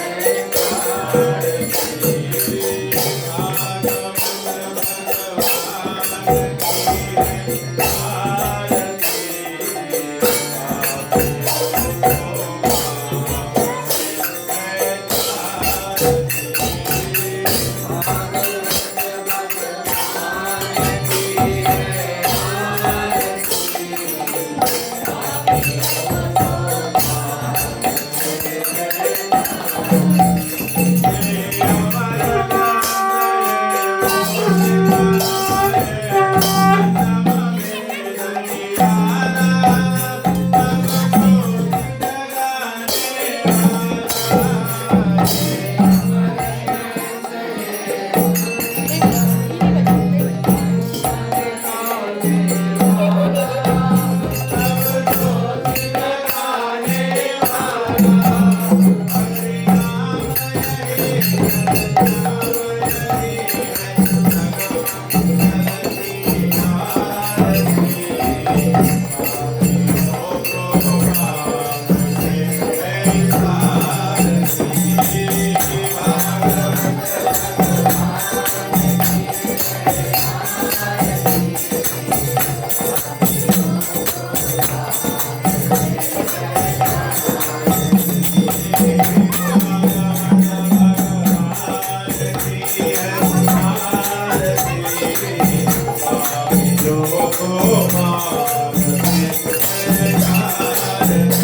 आरती।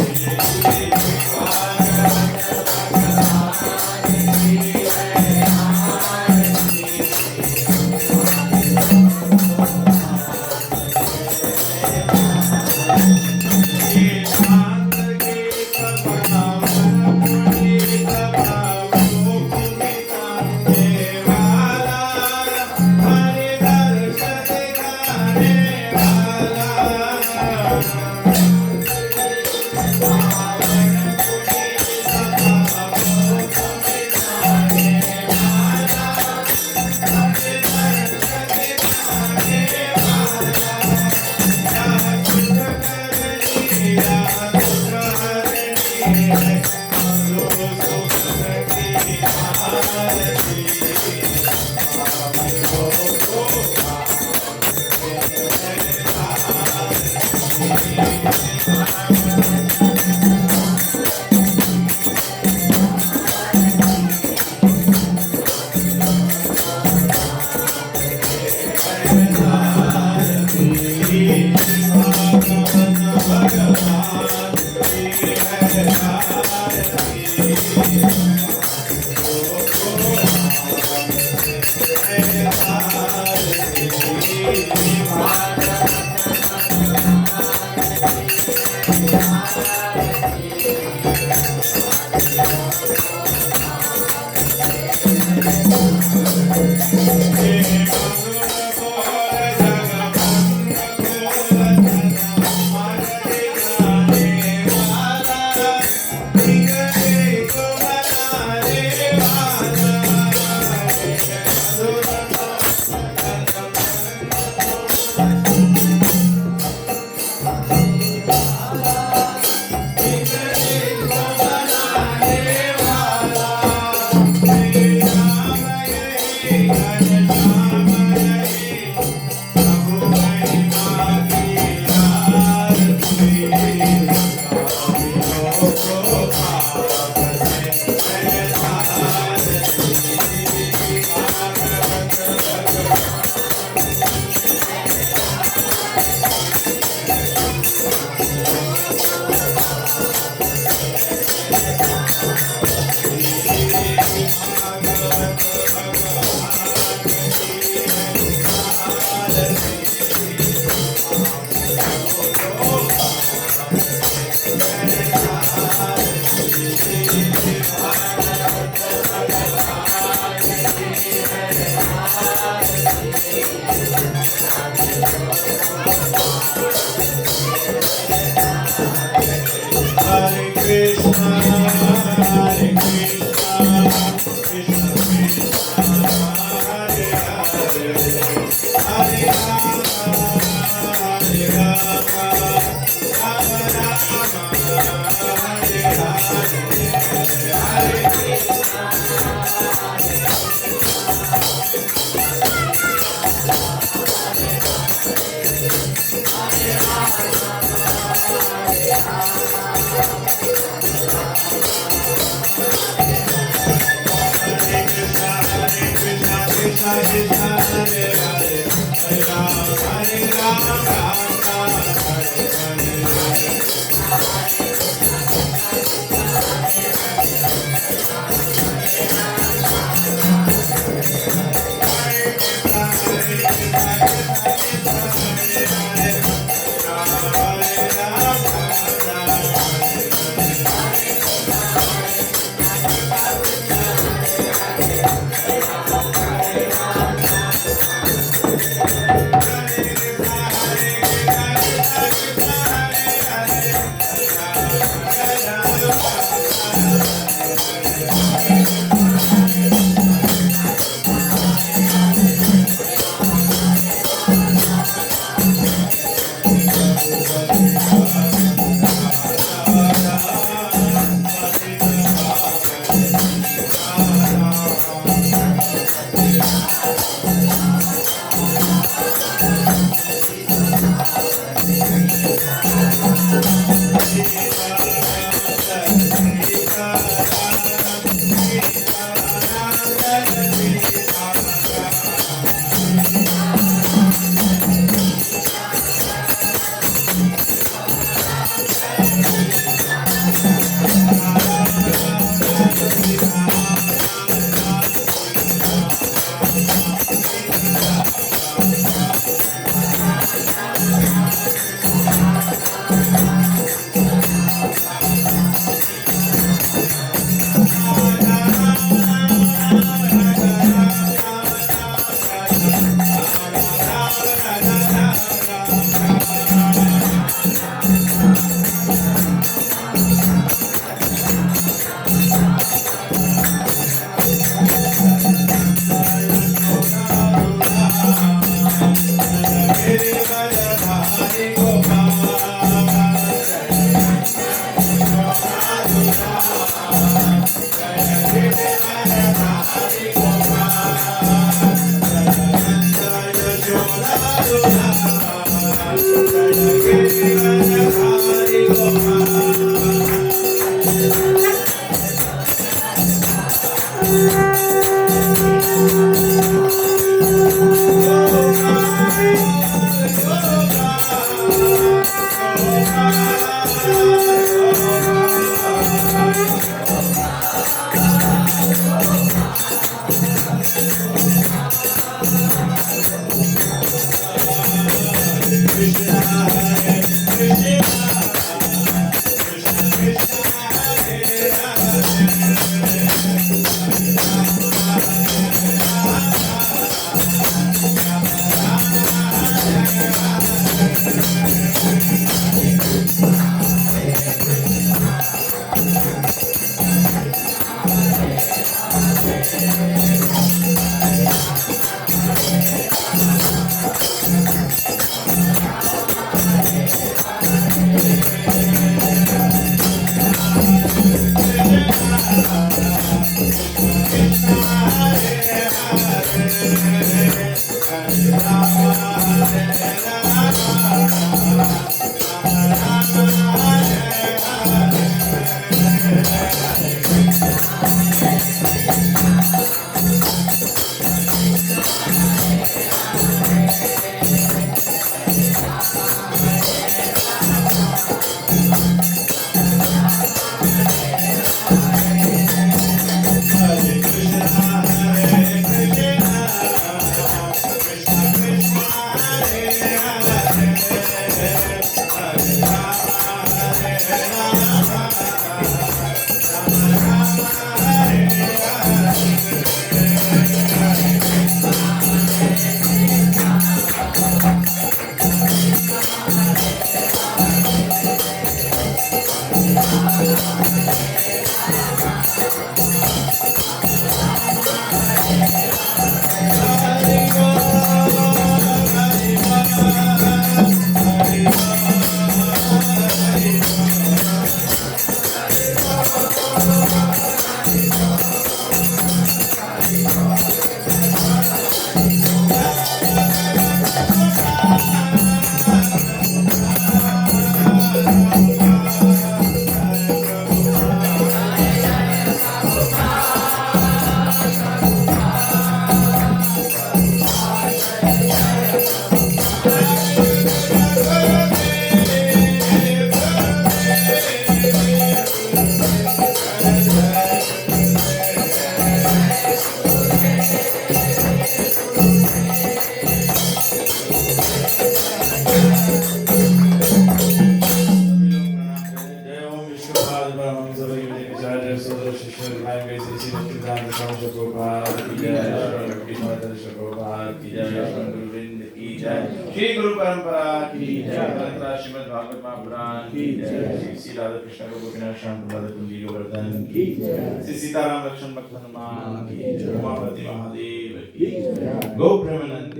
जय। श्री गुरु परंपरा की जय। ग्रंथराज श्रीमद् भागवत महापुराण की जय। श्री श्री राधा कृष्ण को गोपीनाथ श्याम राधा कुंजी गोवर्धन की जय। श्री सीताराम लक्ष्मण भक्त हनुमान की जय। उमापति महादेव की जय। गौ Premanand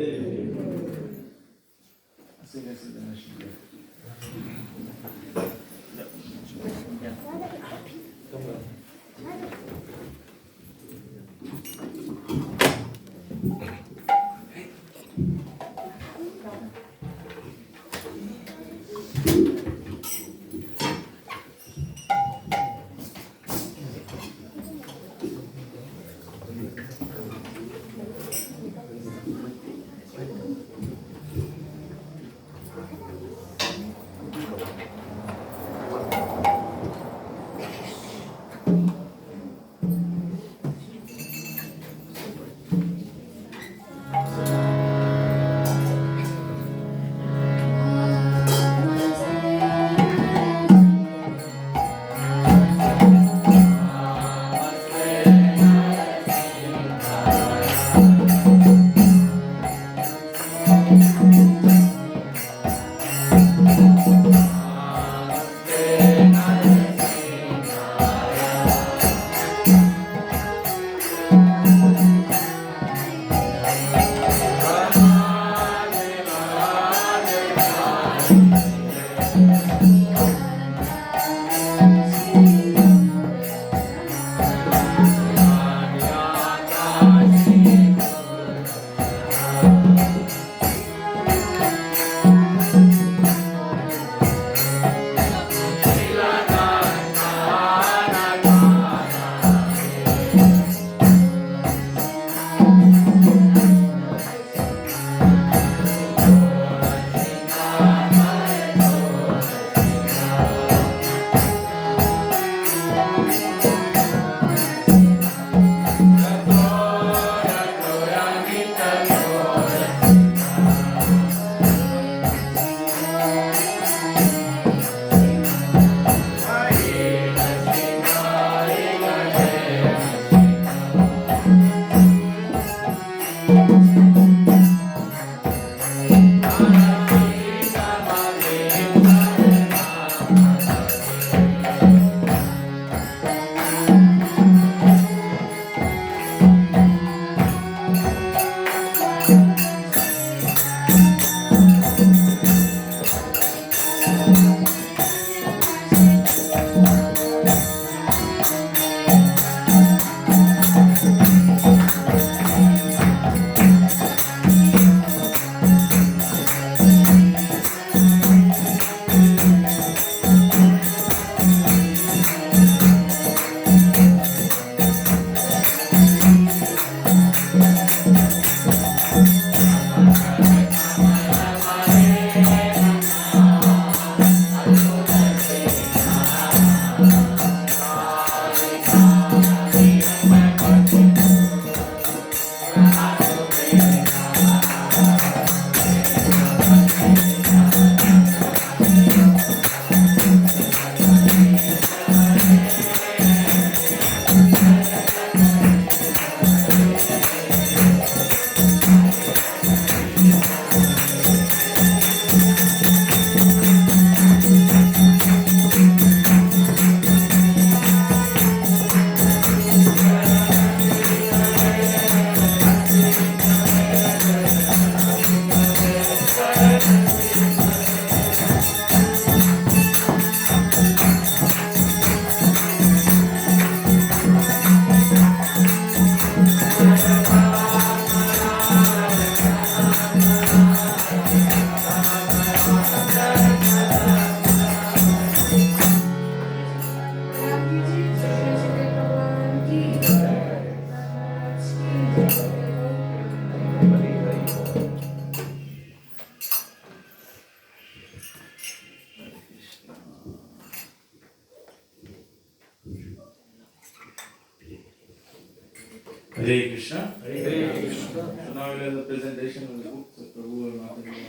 Hare Krishna. Hare Krishna. So now we have the presentation of the books of Prabhu और माता जी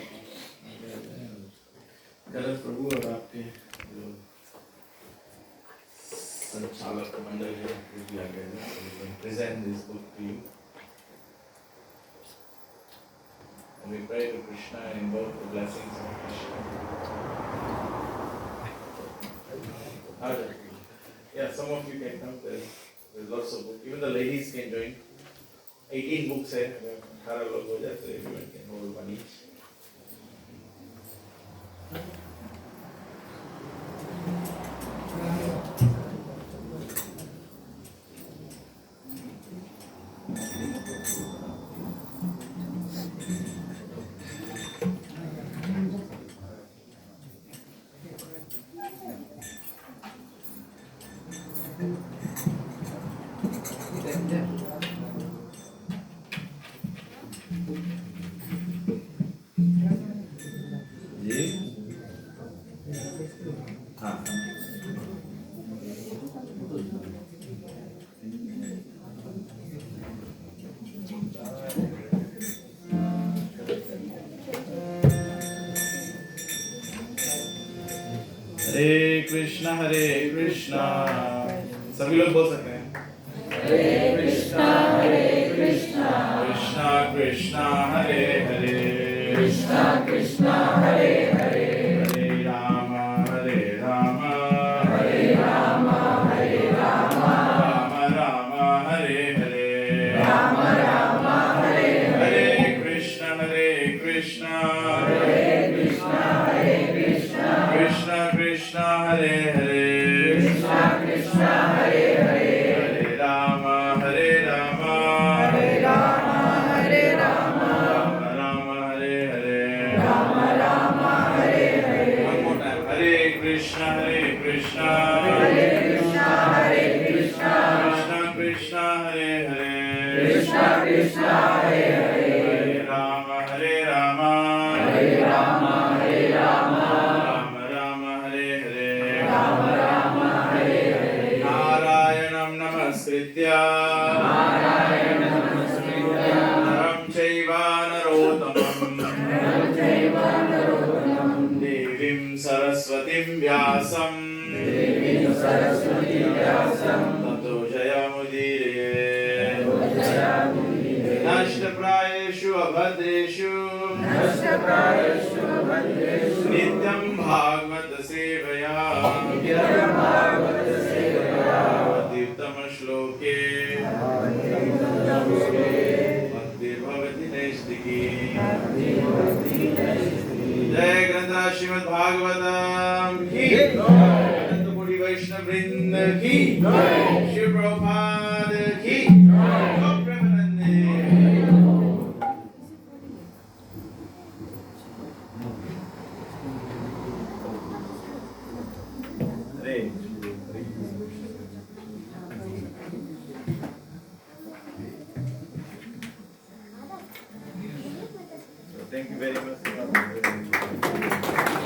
गलत प्रभु और आपके जो संचालक मंडल है वो भी आ गए हैं। Present this book to you. We pray to Krishna and invoke the blessings of Krishna. Yeah, some of you can come. There's lots of books. Even the ladies can join. 18 books है. 18 लोग हो जाते हैं. Everyone can hold one each. जी हाँ हरे कृष्णा सभी लोग बोल सकते हैं Krishna Krishna Hare Hare Krishna Krishna Hare Hare Hare Ram Hare Ram Hare Rama Hare Rama Ram Ram Hare Hare Rama Rama Hare Hare Krishna Krishna Krishna Krishna Hare Hare Krishna Krishna Hare Hare Hare Ram Hare Ram Hare Rama Hare Rama Ram Ram Hare Hare Rama Rama Hare Hare One more time. Hare Krishna Hare Krishna Krishna Krishna Hare Hare Krishna Krishna Hare Hare Hare Rama Hare Rama Hare Rama Hare Rama Rama Rama Hare Hare Rama Rama Hare Hare Narayanam Namaskritya Naram Chaiva Narottamam Devim Saraswatim Vyasam Saraswati Vyasam Tato Jayamudire Nashtaprayeshu Abhadreshu Nashtaprayeshu Bhadreshu Nityam Bhagavata Sevaya Nityam Bhagavata Sevaya Atyuttama Shloke Bhaktir Bhavati Naistiki Jai Grantha Srimad Bhagavatam Ki Ananta Koti Vaishnava Vrinda Ki Shri Prabhupada Ki Gaur Premanande Hare So thank you very much.